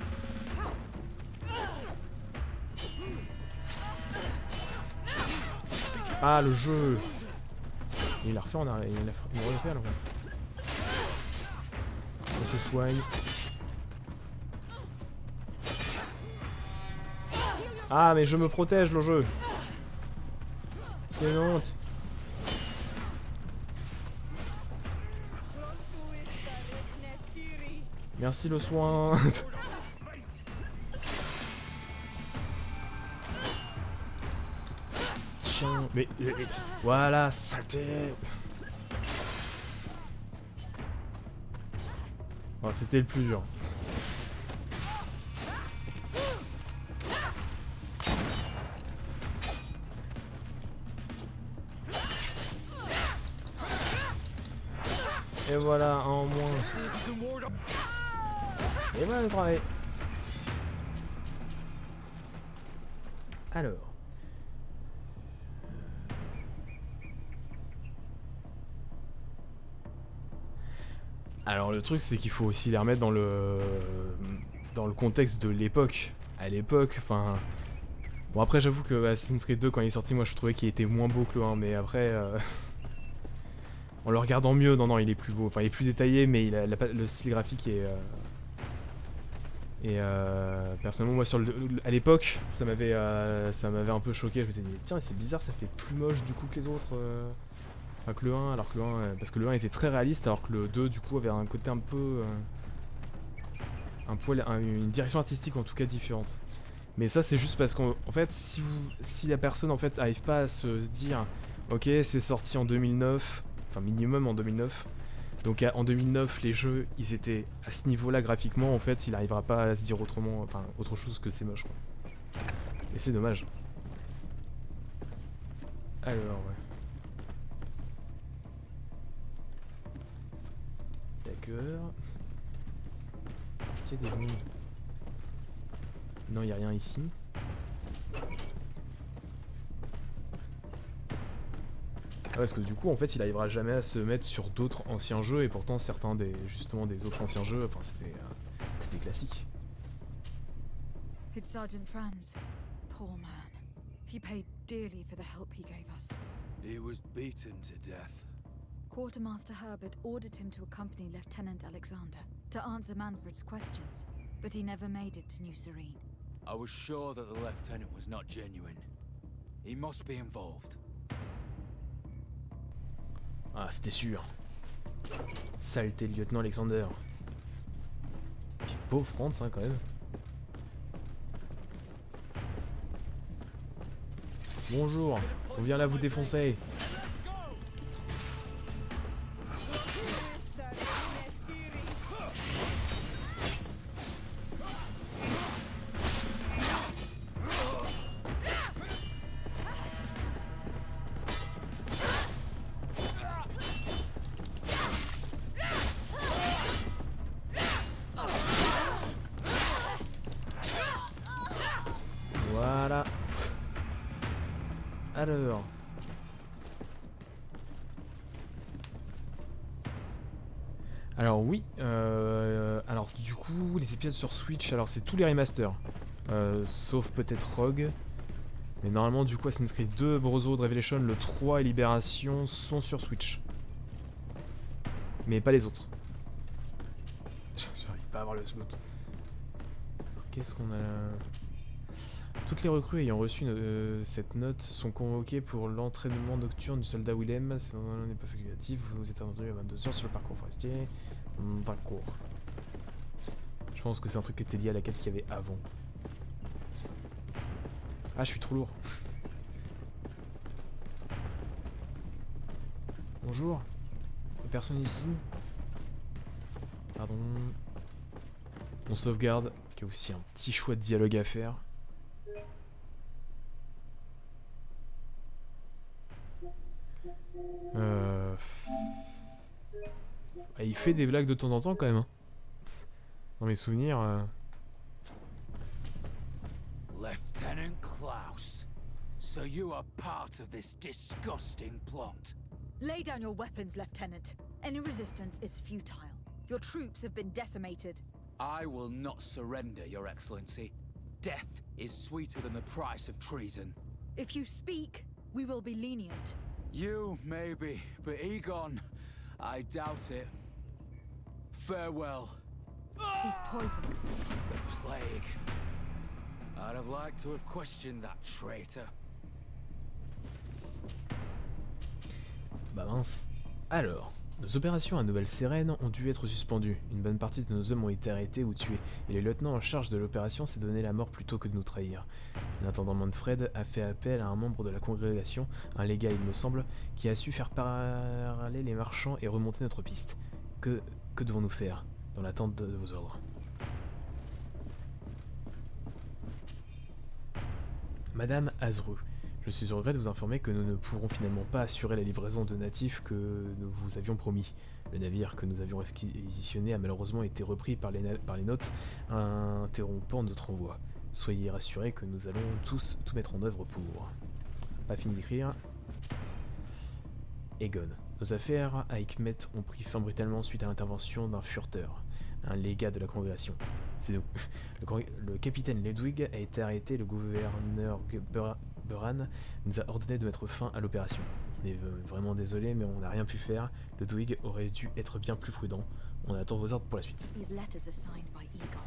Ah le jeu. Il a refait en arrière. Il a refait à l'envers. On se soigne. Ah mais je me protège le jeu. C'est une honte. Merci le soin. Chien. Mais voilà, saleté. Oh, c'était le plus dur. Et voilà, un en moins. Et voilà le travail. Alors. Alors le truc c'est qu'il faut aussi les remettre dans le contexte de l'époque. À l'époque, enfin... Bon après j'avoue que Assassin's Creed 2 quand il est sorti, moi je trouvais qu'il était moins beau que le 1, mais après... En le regardant mieux, non il est plus beau, enfin il est plus détaillé, mais le style graphique est... personnellement moi à l'époque ça m'avait un peu choqué, je me suis dit tiens c'est bizarre, ça fait plus moche du coup que les autres, enfin que le 1, alors que le 1, parce que le 1 était très réaliste alors que le 2 du coup avait un côté un peu... une direction artistique en tout cas différente. Mais ça c'est juste parce qu'en fait si la personne en fait arrive pas à se dire ok c'est sorti en 2009, enfin minimum en 2009, donc en 2009 les jeux ils étaient à ce niveau là graphiquement, en fait il arrivera pas à se dire autrement, enfin autre chose que c'est moche quoi. Et c'est dommage. Alors ouais. D'accord. Est-ce qu'il y a des mondes? Non, il n'y a rien ici. Ah, parce que du coup, en fait, il arrivera jamais à se mettre sur d'autres anciens jeux, et pourtant certains justement des autres anciens jeux, enfin c'était classique. It's Sergeant Franz. Poor man. He paid dearly for the help he gave us. He was beaten to death. Quartermaster Herbert ordered him to accompany Lieutenant Alexander to answer Manfred's questions, but he never made it to New Serene. I was sure that the lieutenant was not genuine. He must be involved. Ah, c'était sûr. Saleté de lieutenant Alexander. Puis pauvre Franz, hein, quand même. Bonjour, on vient là vous défoncer. Voilà. Alors. Alors oui, alors du coup les épisodes sur Switch, alors c'est tous les remasters, sauf peut-être Rogue, mais normalement du coup Assassin's Creed 2, Brotherhood, Revelation, le 3 et Libération sont sur Switch, mais pas les autres. J'arrive pas à avoir le slot. Qu'est-ce qu'on a là? Toutes les recrues ayant reçu cette note sont convoquées pour l'entraînement nocturne du soldat Willem. C'est n'est pas facultatif. Vous êtes attendu à 22h sur le parcours forestier. Parcours. Je pense que c'est un truc qui était lié à la quête qu'il y avait avant. Ah, je suis trop lourd. Bonjour. Y'a personne ici? Pardon. On sauvegarde. Il y a aussi un petit choix de dialogue à faire. Il fait des blagues de temps en temps quand même. Hein. Dans mes souvenirs. Lieutenant Klaus, so you are part of this disgusting plot. Lay down your weapons, Lieutenant. Any resistance is futile. Your troops have been decimated. I will not surrender, Your Excellency. Death is sweeter than the price of treason. If you speak, we will be lenient. You, maybe, but Egon, I doubt it. Farewell. He's poisoned. The plague. I'd have liked to have questioned that traitor. Bah mince. Alors, nos opérations à Nouvelle-Sérène ont dû être suspendues. Une bonne partie de nos hommes ont été arrêtés ou tués, et le lieutenant en charge de l'opération s'est donné la mort plutôt que de nous trahir. L'intendant Manfred a fait appel à un membre de la congrégation, un légat il me semble, qui a su faire parler les marchands et remonter notre piste. Que devons-nous faire, dans l'attente de vos ordres? Madame Azreux, je suis au regret de vous informer que nous ne pourrons finalement pas assurer la livraison de natifs que nous vous avions promis. Le navire que nous avions réquisitionné a malheureusement été repris par les nôtres, interrompant notre envoi. Soyez rassurés que nous allons tous tout mettre en œuvre pour... Pas fini d'écrire. Egon. Nos affaires à Hikmet ont pris fin brutalement suite à l'intervention d'un furteur, un légat de la congrégation. C'est nous. Le capitaine Ledwig a été arrêté, le gouverneur Buran nous a ordonné de mettre fin à l'opération. On est vraiment désolé, mais on n'a rien pu faire. Ledwig aurait dû être bien plus prudent. On attend vos ordres pour la suite. These letters are signed by Egon.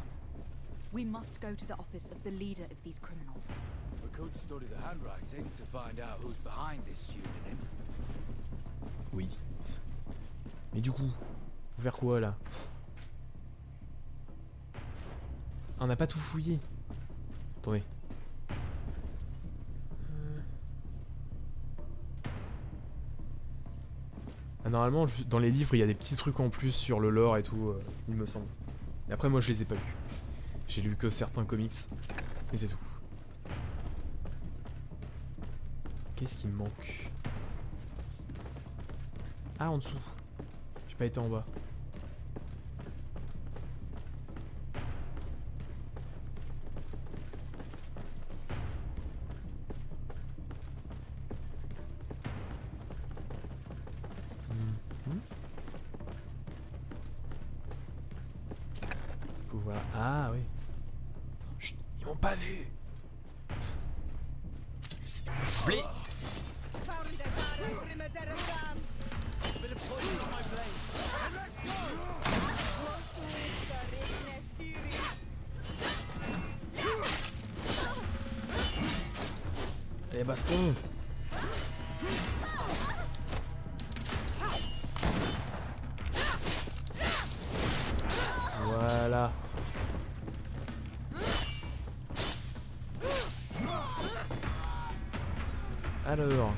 We must go to the office of the leader of these criminals. We could study the handwriting to find out who's behind this pseudonym. Oui. Mais du coup, faut faire quoi là? Ah, on n'a pas tout fouillé. Attendez. Ah, normalement, dans les livres, il y a des petits trucs en plus sur le lore et tout, il me semble. Et après, moi, je les ai pas lus. J'ai lu que certains comics, et c'est tout. Qu'est-ce qui me manque? Ah, en dessous. J'ai pas été en bas. Voilà. Ah oui. Chut, ils m'ont pas vu. Split. Allez, baston. Voilà. Alors.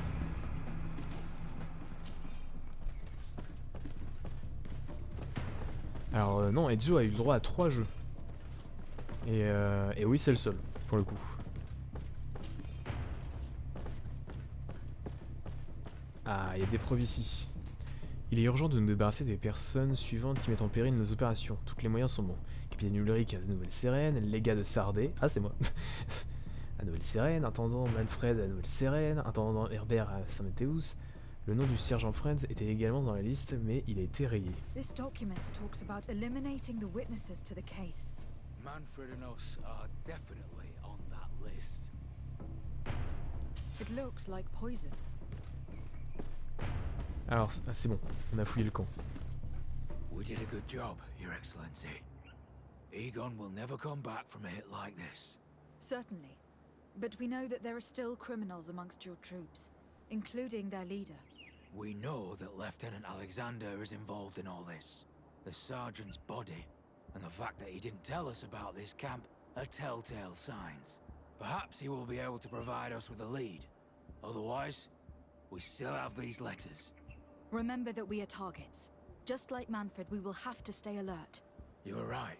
Alors non, Ezio a eu le droit à 3 jeux. Et oui, c'est le seul, pour le coup. Ah, il y a des preuves ici. Il est urgent de nous débarrasser des personnes suivantes qui mettent en péril nos opérations. Tous les moyens sont bons. Capitaine Ulrich à Nouvelle-Sérène, légat de Sardé. Ah, c'est moi. À Nouvelle-Sérène, intendant Manfred à Nouvelle-Sérène, intendant Herbert à Saint-Météus. Le nom du sergent Friends était également dans la liste, mais il a été rayé. This document talks about eliminating the witnesses to the case. Manfred and us are definitely on that list. It looks like poison. Alors, c'est bon, on a fouillé le camp. We did a good job, Your Excellency. Egon will never come back from a hit like this. Certainly. But we know that there are still criminals amongst your troops, including their leader. We know that Lieutenant Alexander is involved in all this. The sergeant's body, and the fact that he didn't tell us about this camp, are telltale signs. Perhaps he will be able to provide us with a lead. Otherwise, we still have these letters. Remember that we are targets. Just like Manfred, we will have to stay alert. You're right.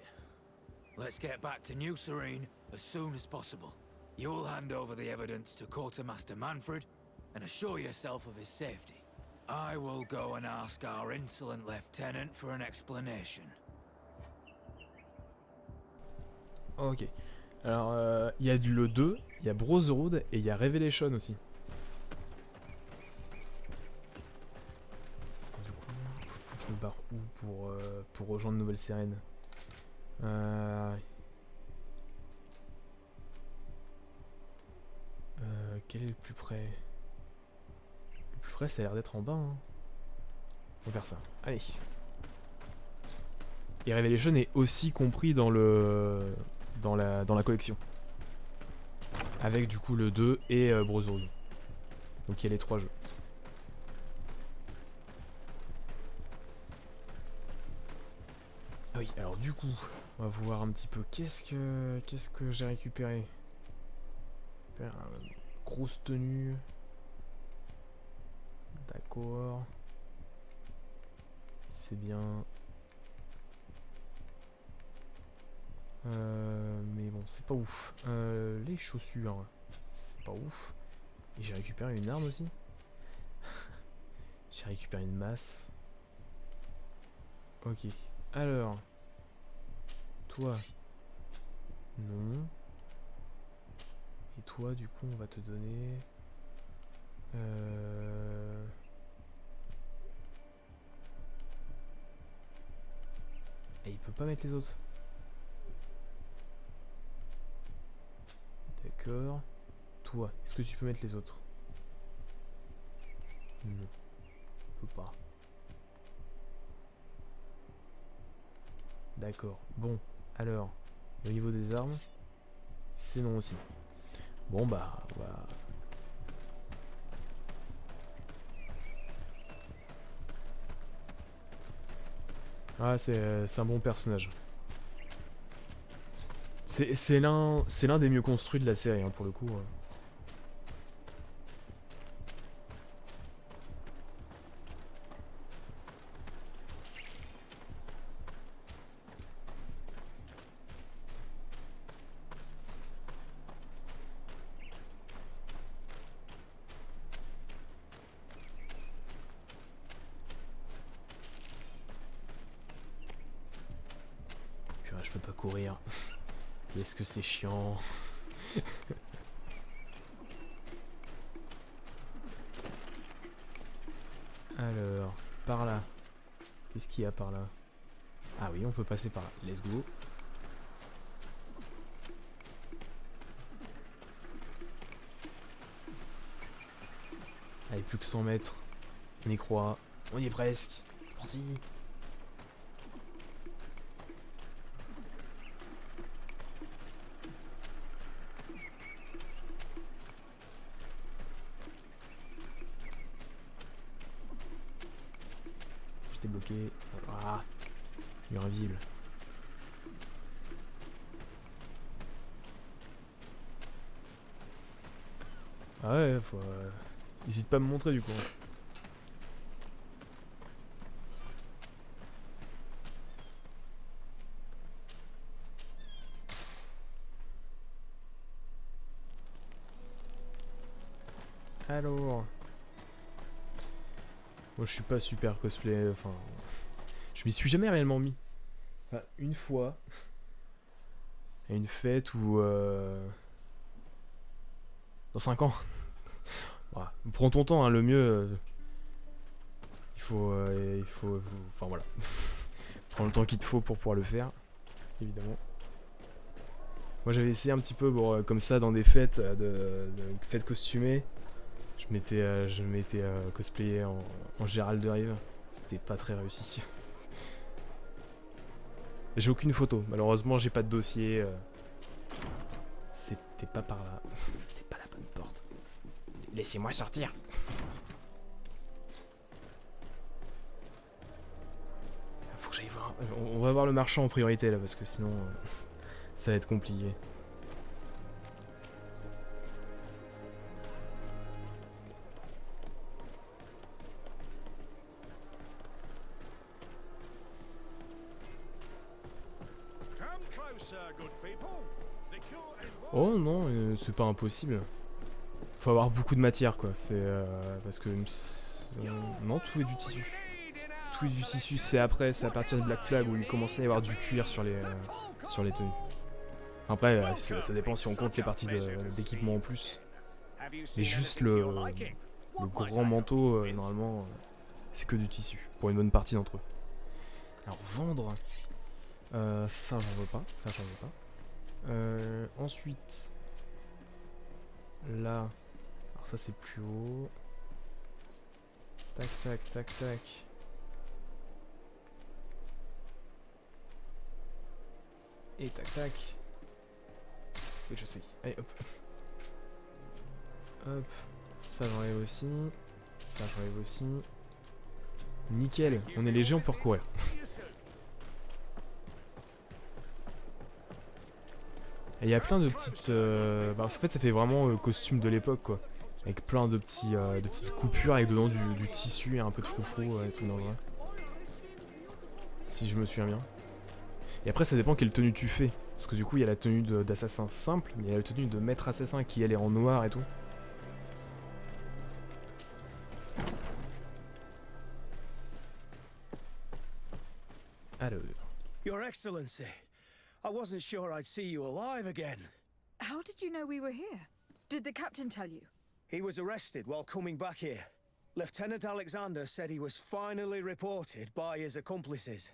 Let's get back to New Serene as soon as possible. You will hand over the evidence to Quartermaster Manfred and assure yourself of his safety. I will go and ask our insolent lieutenant for an explanation. Ok. Alors, il y a le 2, il y a Brotherhood et il y a Revelation aussi. Du coup, faut que je me barre où pour rejoindre Nouvelle-Sérène. Quel est le plus près? Le plus près, ça a l'air d'être en bas. Hein. On va faire ça. Allez. Et Revelation est aussi compris dans la collection. Avec du coup le 2 et Brotherhood. Donc il y a les 3 jeux. Ah oui, alors du coup, on va voir un petit peu qu'est-ce que j'ai récupéré. Grosse tenue. D'accord. C'est bien. Mais bon, c'est pas ouf. Les chaussures, c'est pas ouf. Et j'ai récupéré une arme aussi. J'ai récupéré une masse. Ok. Alors. Toi. Non. Et toi, du coup, on va te donner... Et il peut pas mettre les autres. D'accord. Toi, est-ce que tu peux mettre les autres? Non. On peut pas. D'accord. Bon, alors, au niveau des armes, c'est non aussi. Bon bah, voilà. Ah, c'est un bon personnage. C'est l'un des mieux construits de la série, hein, pour le coup. Je peux pas courir. Qu'est-ce que c'est chiant. Alors, par là. Qu'est-ce qu'il y a par là? Ah oui, on peut passer par là. Let's go. Allez, plus que 100 mètres. On y croit. On y est presque. C'est parti. J'étais bloqué. Ah. Mur invisible. Ah ouais, faut... Hésite pas à me montrer du coup. Alors... Moi je suis pas super cosplay, enfin... Je m'y suis jamais réellement mis. Enfin, une fois... À une fête où... Dans 5 ans. Voilà. Prends ton temps, hein, le mieux... Il faut... Enfin voilà. Prends le temps qu'il te faut pour pouvoir le faire. Évidemment. Moi j'avais essayé un petit peu bon, comme ça dans des fêtes, de fêtes costumées. Je m'étais cosplayé en Gérald de Rive. C'était pas très réussi. J'ai aucune photo. Malheureusement j'ai pas de dossier. C'était pas par là. C'était pas la bonne porte. Laissez-moi sortir. Faut que j'aille voir. On va voir le marchand en priorité là parce que sinon ça va être compliqué. Oh non, c'est pas impossible. Faut avoir beaucoup de matière quoi. C'est parce que non, tout est du tissu. Tout est du tissu. C'est après, c'est à partir de Black Flag où il commençait à y avoir du cuir sur les tenues. Après, ça dépend si on compte les parties d'équipement en plus. Mais juste le grand manteau, normalement, c'est que du tissu pour une bonne partie d'entre eux. Alors vendre, ça j'en veux pas, ensuite, là, alors ça c'est plus haut. Tac tac tac tac. Et tac tac. Oui je sais. Allez hop. Hop. Ça j'enlève aussi. Ça j'enlève aussi. Nickel. On est léger, on peut recourir. Et il y a plein de petites... en fait ça fait vraiment costume de l'époque quoi. Avec plein de petites coupures avec dedans du tissu et un peu de froufrou et tout dans le vrai. Si je me souviens bien. Et après ça dépend quelle tenue tu fais. Parce que du coup il y a la tenue d'assassin simple, mais il y a la tenue de maître assassin qui elle est en noir et tout. Alors... Your Excellency, I wasn't sure I'd see you alive again. How did you know we were here? Did the captain tell you? He was arrested while coming back here. Lieutenant Alexander said he was finally reported by his accomplices.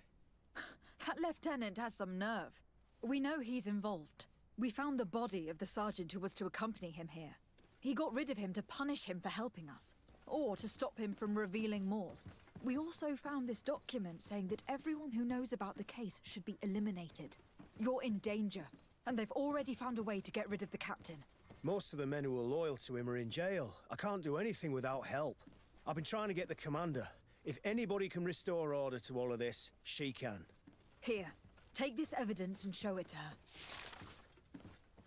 That lieutenant has some nerve. We know he's involved. We found the body of the sergeant who was to accompany him here. He got rid of him to punish him for helping us, or to stop him from revealing more. We also found this document saying that everyone who knows about the case should be eliminated. You're in danger, and they've already found a way to get rid of the captain. Most of the men who are loyal to him are in jail. I can't do anything without help. I've been trying to get the commander. If anybody can restore order to all of this, she can. Here, take this evidence and show it to her.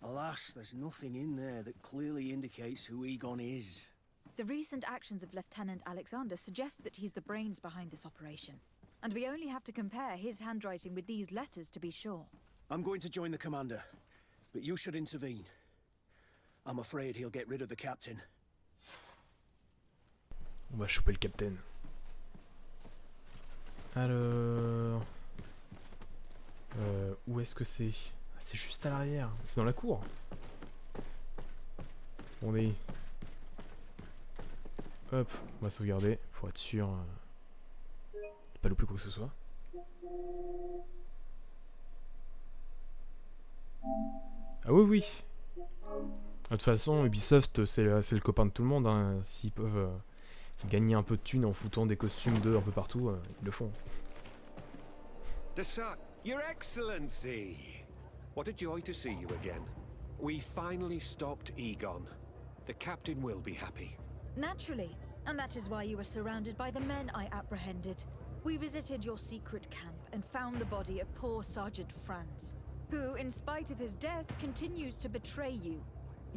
Alas, there's nothing in there that clearly indicates who Egon is. The recent actions of Lieutenant Alexander suggest that he's the brains behind this operation. And we only have to compare his handwriting with these letters to be sure. I'm going to join the commander, but you should intervene. I'm afraid he'll get rid of the captain. On va choper le capitaine. Alors... où est-ce que c'est? C'est juste à l'arrière. C'est dans la cour. On est... Hop, on va sauvegarder pour être sûr de pas louper quoi que ce soit. Ah oui, oui. De toute façon, Ubisoft, c'est le copain de tout le monde. Hein. S'ils peuvent gagner un peu de thunes en foutant des costumes d'eux un peu partout, ils le font. Your Excellency! What a joy to see you again. We finally stopped Egon. The captain will be happy. Naturally, and that is why you were surrounded by the men I apprehended. We visited your secret camp and found the body of poor Sergeant Franz, who, in spite of his death, continues to betray you.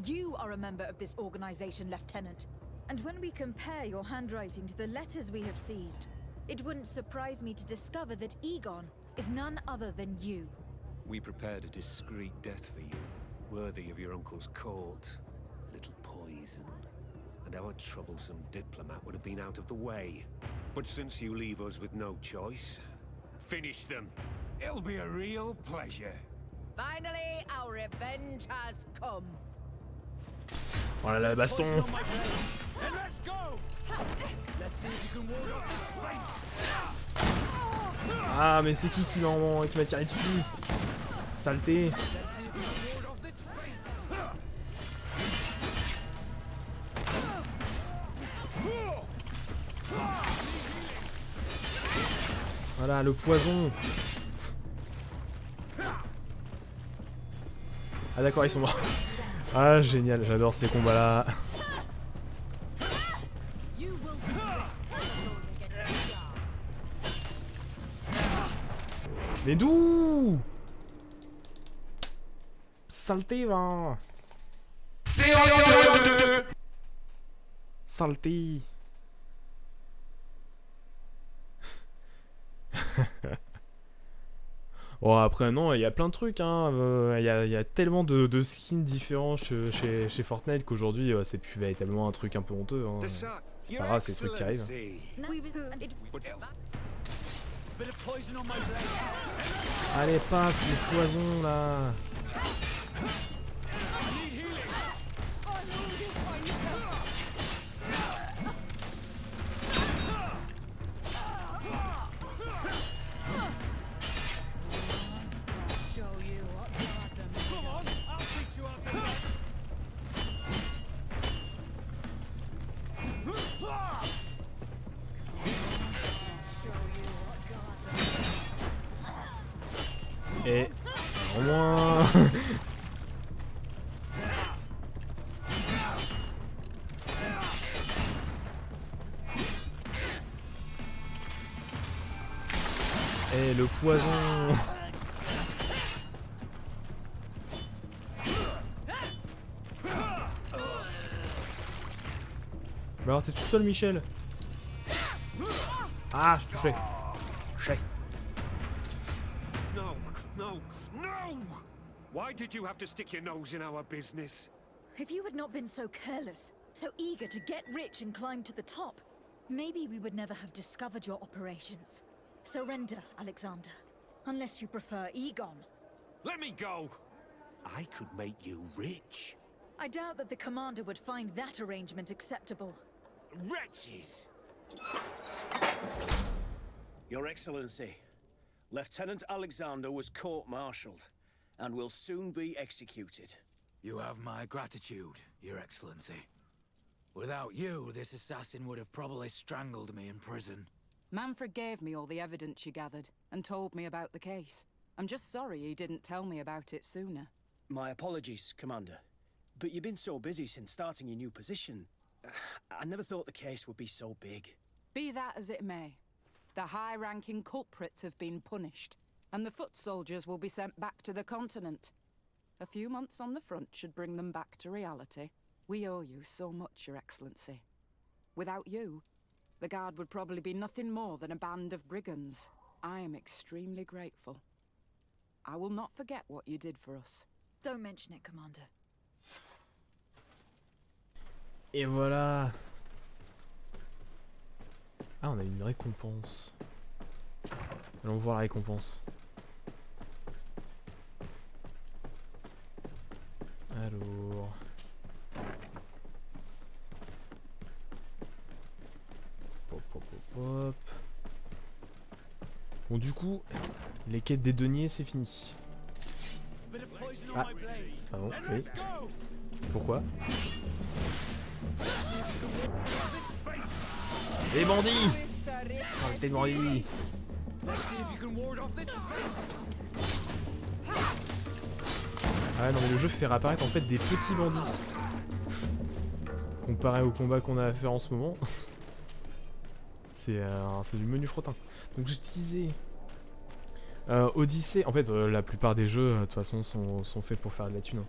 You are a member of this organization, Lieutenant. And when we compare your handwriting to the letters we have seized, it wouldn't surprise me to discover that Egon is none other than you. We prepared a discreet death for you, worthy of your uncle's court. A little poison, and our troublesome diplomat would have been out of the way. But since you leave us with no choice, finish them. It'll be a real pleasure. Finally, our revenge has come. Voilà la baston. Let's go. Let's see if you can ward off this fate. Ah mais c'est qui m'a tiré dessus? Saleté. Voilà le poison. Ah d'accord, ils sont morts. Ah génial, j'adore ces combats là. Mais d'où? Saleté va. Saleté. Bon après non, il y a plein de trucs hein, il y a tellement de skins différents chez Fortnite qu'aujourd'hui c'est plus véritablement un truc un peu honteux hein. C'est pas grave, c'est des trucs qui arrivent. Allez paf, le poison là. Et au moins et le poison. Bah alors t'es tout seul Michel. Ah je touchais. Chais. No! Why did you have to stick your nose in our business? If you had not been so careless, so eager to get rich and climb to the top, maybe we would never have discovered your operations. Surrender, Alexander. Unless you prefer Egon. Let me go! I could make you rich. I doubt that the commander would find that arrangement acceptable. Wretches! Your Excellency, Lieutenant Alexander was court-martialed and will soon be executed. You have my gratitude, Your Excellency. Without you, this assassin would have probably strangled me in prison. Manfred gave me all the evidence you gathered and told me about the case. I'm just sorry he didn't tell me about it sooner. My apologies, Commander. But you've been so busy since starting your new position. I never thought the case would be so big. Be that as it may, the high-ranking culprits have been punished, and the foot soldiers will be sent back to the continent. A few months on the front should bring them back to reality. We owe you so much, Your Excellency. Without you, the Guard would probably be nothing more than a band of brigands. I am extremely grateful. I will not forget what you did for us. Don't mention it, Commander. Et voilà. Ah, on a une récompense. Allons voir la récompense. Alors... Hop, hop, hop, hop. Bon, du coup, les quêtes des deniers, c'est fini. Ah, pardon, oui. Pourquoi? Les bandits! Arrêtez de bandits! Ah non mais le jeu fait réapparaître en fait des petits bandits. Comparé au combat qu'on a à faire en ce moment. C'est du menu frottin. Donc je disais... Odyssey, en fait la plupart des jeux de toute façon sont faits pour faire de la thune. Hein.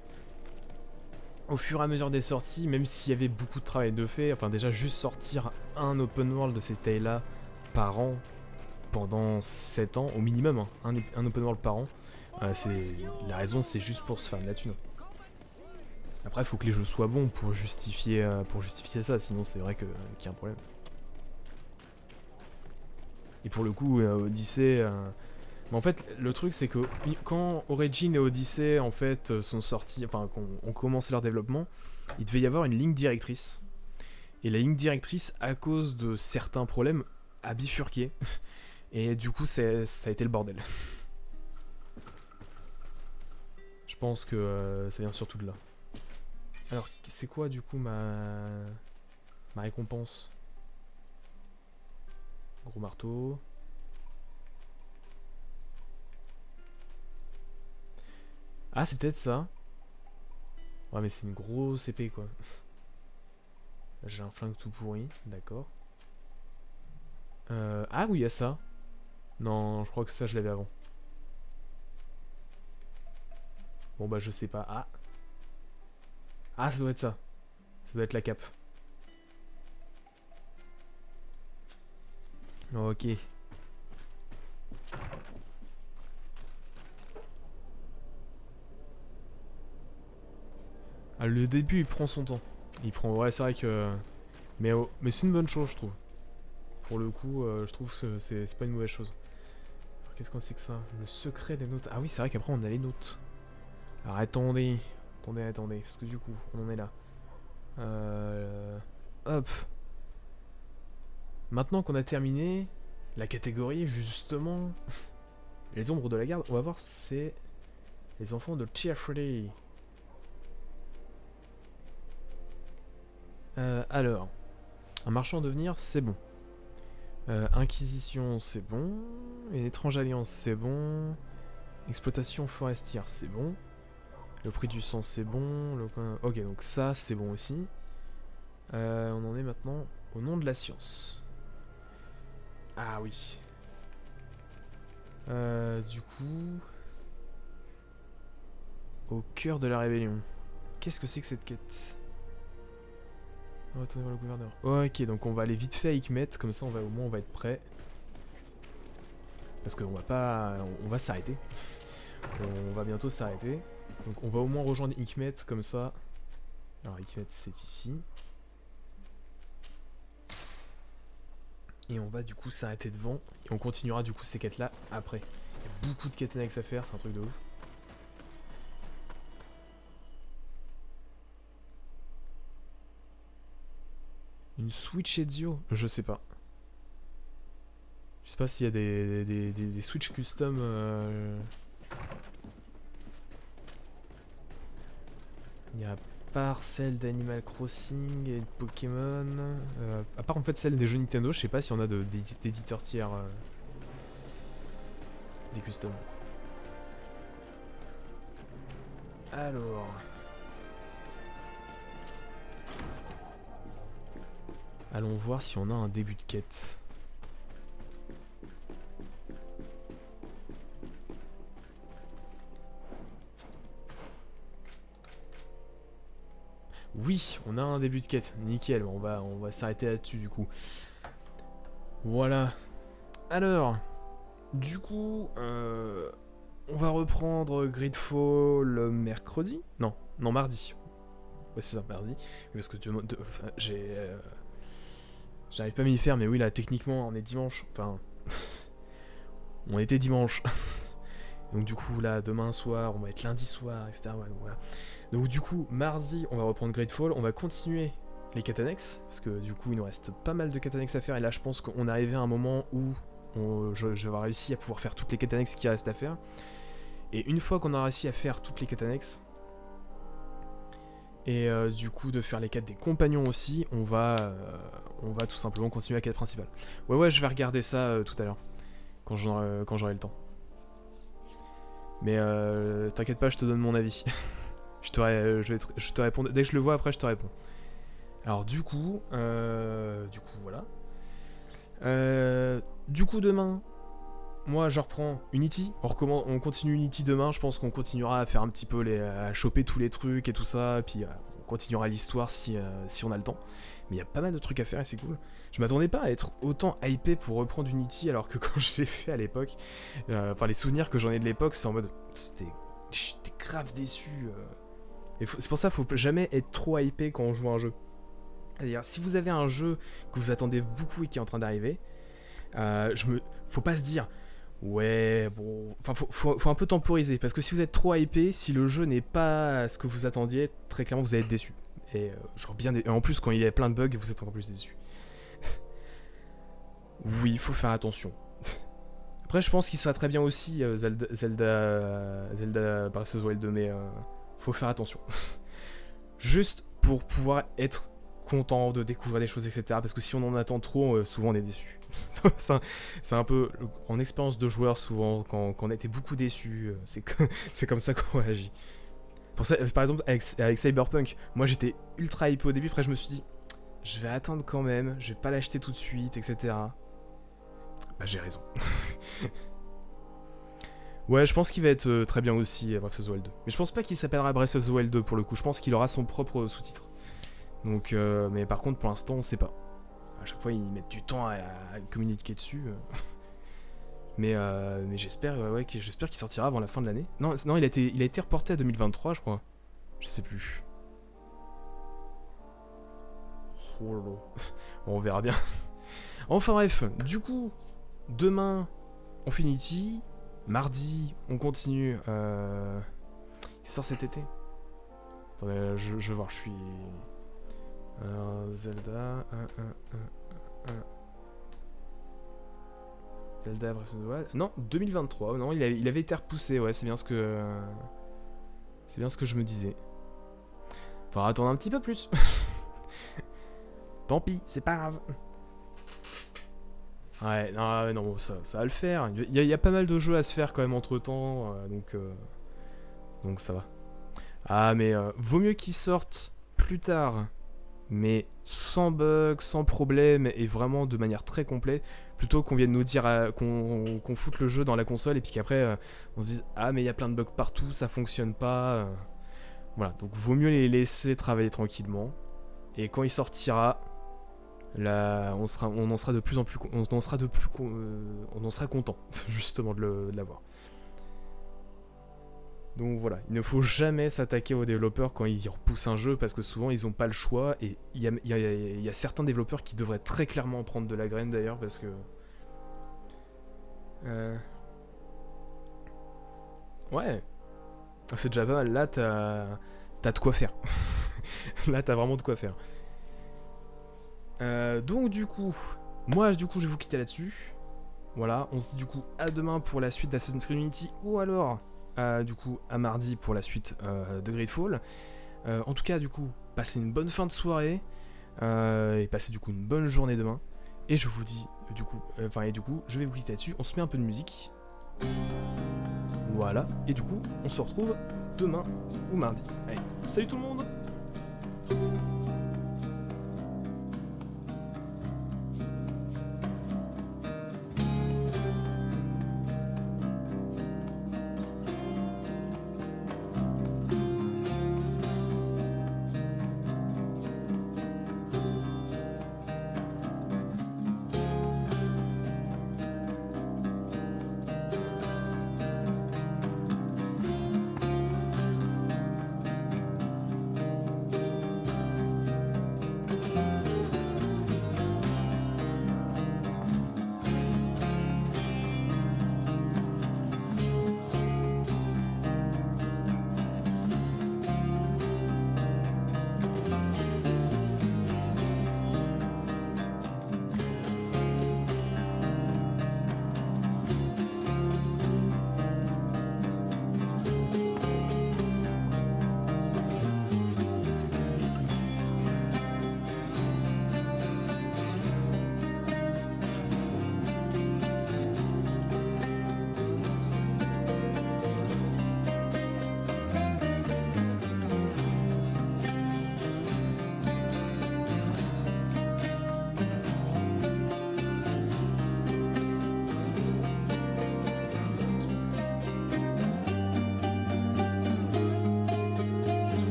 Au fur et à mesure des sorties, même s'il y avait beaucoup de travail de fait, enfin déjà juste sortir un open world de ces tailles-là par an pendant 7 ans au minimum, hein, un open world par an, la raison c'est juste pour se faire de la thune. Après il faut que les jeux soient bons pour justifier ça, sinon c'est vrai qu'il y a un problème. Et pour le coup Odyssey... Mais en fait, le truc c'est que quand Origin et Odyssey en fait sont sortis, enfin ont commencé leur développement, il devait y avoir une ligne directrice. Et la ligne directrice, à cause de certains problèmes, a bifurqué. Et du coup, ça a été le bordel. Je pense que ça vient surtout de là. Alors, c'est quoi du coup ma récompense? Gros marteau. Ah, c'est peut-être ça. Ouais, mais c'est une grosse épée, quoi. J'ai un flingue tout pourri, d'accord. Ah oui, il y a ça. Non, je crois que ça, je l'avais avant. Bon, bah, je sais pas. Ah. Ah, ça doit être ça. Ça doit être la cape. Ok. Ah, le début, il prend son temps. Il prend... Ouais, c'est vrai que... Mais c'est une bonne chose, je trouve. Pour le coup, je trouve que c'est pas une mauvaise chose. Qu'est-ce qu'on sait que ça? Le secret des notes. Ah oui, c'est vrai qu'après, on a les notes. Alors, attendez. Attendez. Parce que du coup, on en est là. Hop. Maintenant qu'on a terminé la catégorie, justement... les ombres de la garde, on va voir, c'est... les enfants de Tier-Freddy. Alors, un marchand en devenir, c'est bon. Inquisition, c'est bon. Une étrange alliance, c'est bon. Exploitation forestière, c'est bon. Le prix du sang, c'est bon. Ok, donc ça, c'est bon aussi. On en est maintenant au nom de la science. Ah oui. Du coup... au cœur de la rébellion. Qu'est-ce que c'est que cette quête? On va retourner voir le gouverneur. Ok, donc on va aller vite fait à Hikmet, comme ça au moins on va être prêt. Parce qu'on va pas... on va s'arrêter. On va bientôt s'arrêter. Donc on va au moins rejoindre Hikmet, comme ça. Alors Hikmet c'est ici. Et on va du coup s'arrêter devant. Et on continuera du coup ces quêtes là après. Il y a beaucoup de quêtes annexes à faire, c'est un truc de ouf. Une Switch Ezio? Je sais pas. Je sais pas s'il y a des Switch custom. Il y a à part celle d'Animal Crossing et de Pokémon. À part en fait celle des jeux Nintendo, je sais pas si on a d'éditeurs tiers. Des customs. Alors. Allons voir si on a un début de quête. Oui, on a un début de quête. Nickel, on va s'arrêter là-dessus du coup. Voilà. Alors, du coup, on va reprendre Greedfall mercredi? Non, mardi. Ouais, c'est ça, mardi. Parce que j'arrive pas à m'y faire, mais oui, là, techniquement, on est dimanche. Enfin... on était dimanche. Donc du coup, là, demain soir, on va être lundi soir, etc. Ouais, voilà. Donc du coup, mardi, on va reprendre Greedfall. On va continuer les quêtes annexes. Parce que du coup, il nous reste pas mal de quêtes annexes à faire. Et là, je pense qu'on est arrivé à un moment où je vais avoir réussi à pouvoir faire toutes les quêtes annexes qui restent à faire. Et une fois qu'on a réussi à faire toutes les quêtes annexes, et du coup de faire les quêtes des compagnons aussi, on va on va tout simplement continuer la quête principale. Ouais, je vais regarder ça tout à l'heure, quand j'aurai le temps. Mais t'inquiète pas, je te donne mon avis. je te réponds, dès que je le vois après je te réponds. Alors du coup voilà. Du coup demain, moi je reprends Unity, on continue Unity demain, je pense qu'on continuera à faire un petit peu à choper tous les trucs et tout ça, et puis on continuera l'histoire si on a le temps. Mais il y a pas mal de trucs à faire et c'est cool. Je m'attendais pas à être autant hypé pour reprendre Unity alors que quand je l'ai fait à l'époque, enfin les souvenirs que j'en ai de l'époque, c'est en mode, j'étais grave déçu. Et c'est pour ça qu'il faut jamais être trop hypé quand on joue à un jeu. C'est-à-dire, si vous avez un jeu que vous attendez beaucoup et qui est en train d'arriver, faut pas se dire ouais bon, enfin faut un peu temporiser, parce que si vous êtes trop hypé, si le jeu n'est pas ce que vous attendiez, très clairement vous allez être déçu. Et et en plus quand il y a plein de bugs, vous êtes encore plus déçu. Oui, il faut faire attention. Après je pense qu'il sera très bien aussi Zelda Breath of the Wild 2, mais faut faire attention. Juste pour pouvoir être content de découvrir des choses, etc. Parce que si on en attend trop, souvent on est déçu. C'est un peu en expérience de joueur, souvent quand on était beaucoup déçu, c'est comme ça qu'on réagit. Pour ça, par exemple avec Cyberpunk, moi j'étais ultra hypé au début, après je me suis dit je vais attendre quand même, je vais pas l'acheter tout de suite, etc. Bah j'ai raison. Ouais, je pense qu'il va être très bien aussi, Breath of the Wild 2. Mais je pense pas qu'il s'appellera Breath of the Wild 2 pour le coup, je pense qu'il aura son propre sous-titre. Donc, mais par contre, pour l'instant, on sait pas. À chaque fois, ils mettent du temps à communiquer dessus. Mais j'espère j'espère qu'il sortira avant la fin de l'année. Non, il a été reporté à 2023, je crois. Je sais plus. Oh là là. Bon, on verra bien. Enfin bref, du coup, demain, on finit Unity. Mardi, on continue. Il sort cet été. Attendez, je vais voir, je suis... Zelda... Zelda Breath of the Wild... Non, 2023. Non, il avait été repoussé, ouais, c'est bien ce que... C'est bien ce que je me disais. Faudra attendre un petit peu plus. Tant pis, c'est pas grave. Ouais, non, ça va le faire. Il y a pas mal de jeux à se faire quand même entre temps, donc ça va. Ah, mais vaut mieux qu'ils sortent plus tard, mais sans bug, sans problème et vraiment de manière très complète, plutôt qu'on vienne nous dire qu'on foute le jeu dans la console et puis qu'après on se dise ah mais il y a plein de bugs partout, ça fonctionne pas. Voilà, donc vaut mieux les laisser travailler tranquillement et quand il sortira. Là, on en sera content justement de l'avoir. Donc voilà, il ne faut jamais s'attaquer aux développeurs quand ils repoussent un jeu parce que souvent ils n'ont pas le choix et il y a certains développeurs qui devraient très clairement prendre de la graine d'ailleurs parce que ouais, c'est déjà pas mal. Là t'as de quoi faire. Là t'as vraiment de quoi faire. Donc du coup, moi je vais vous quitter là-dessus. Voilà, on se dit du coup à demain pour la suite d'Assassin's Creed Unity ou alors du coup à mardi pour la suite de Greedfall. En tout cas du coup, passez une bonne fin de soirée et passez du coup une bonne journée demain. Et je vous dis du coup, je vais vous quitter là-dessus. On se met un peu de musique. Voilà, et du coup on se retrouve demain ou mardi. Allez, salut tout le monde!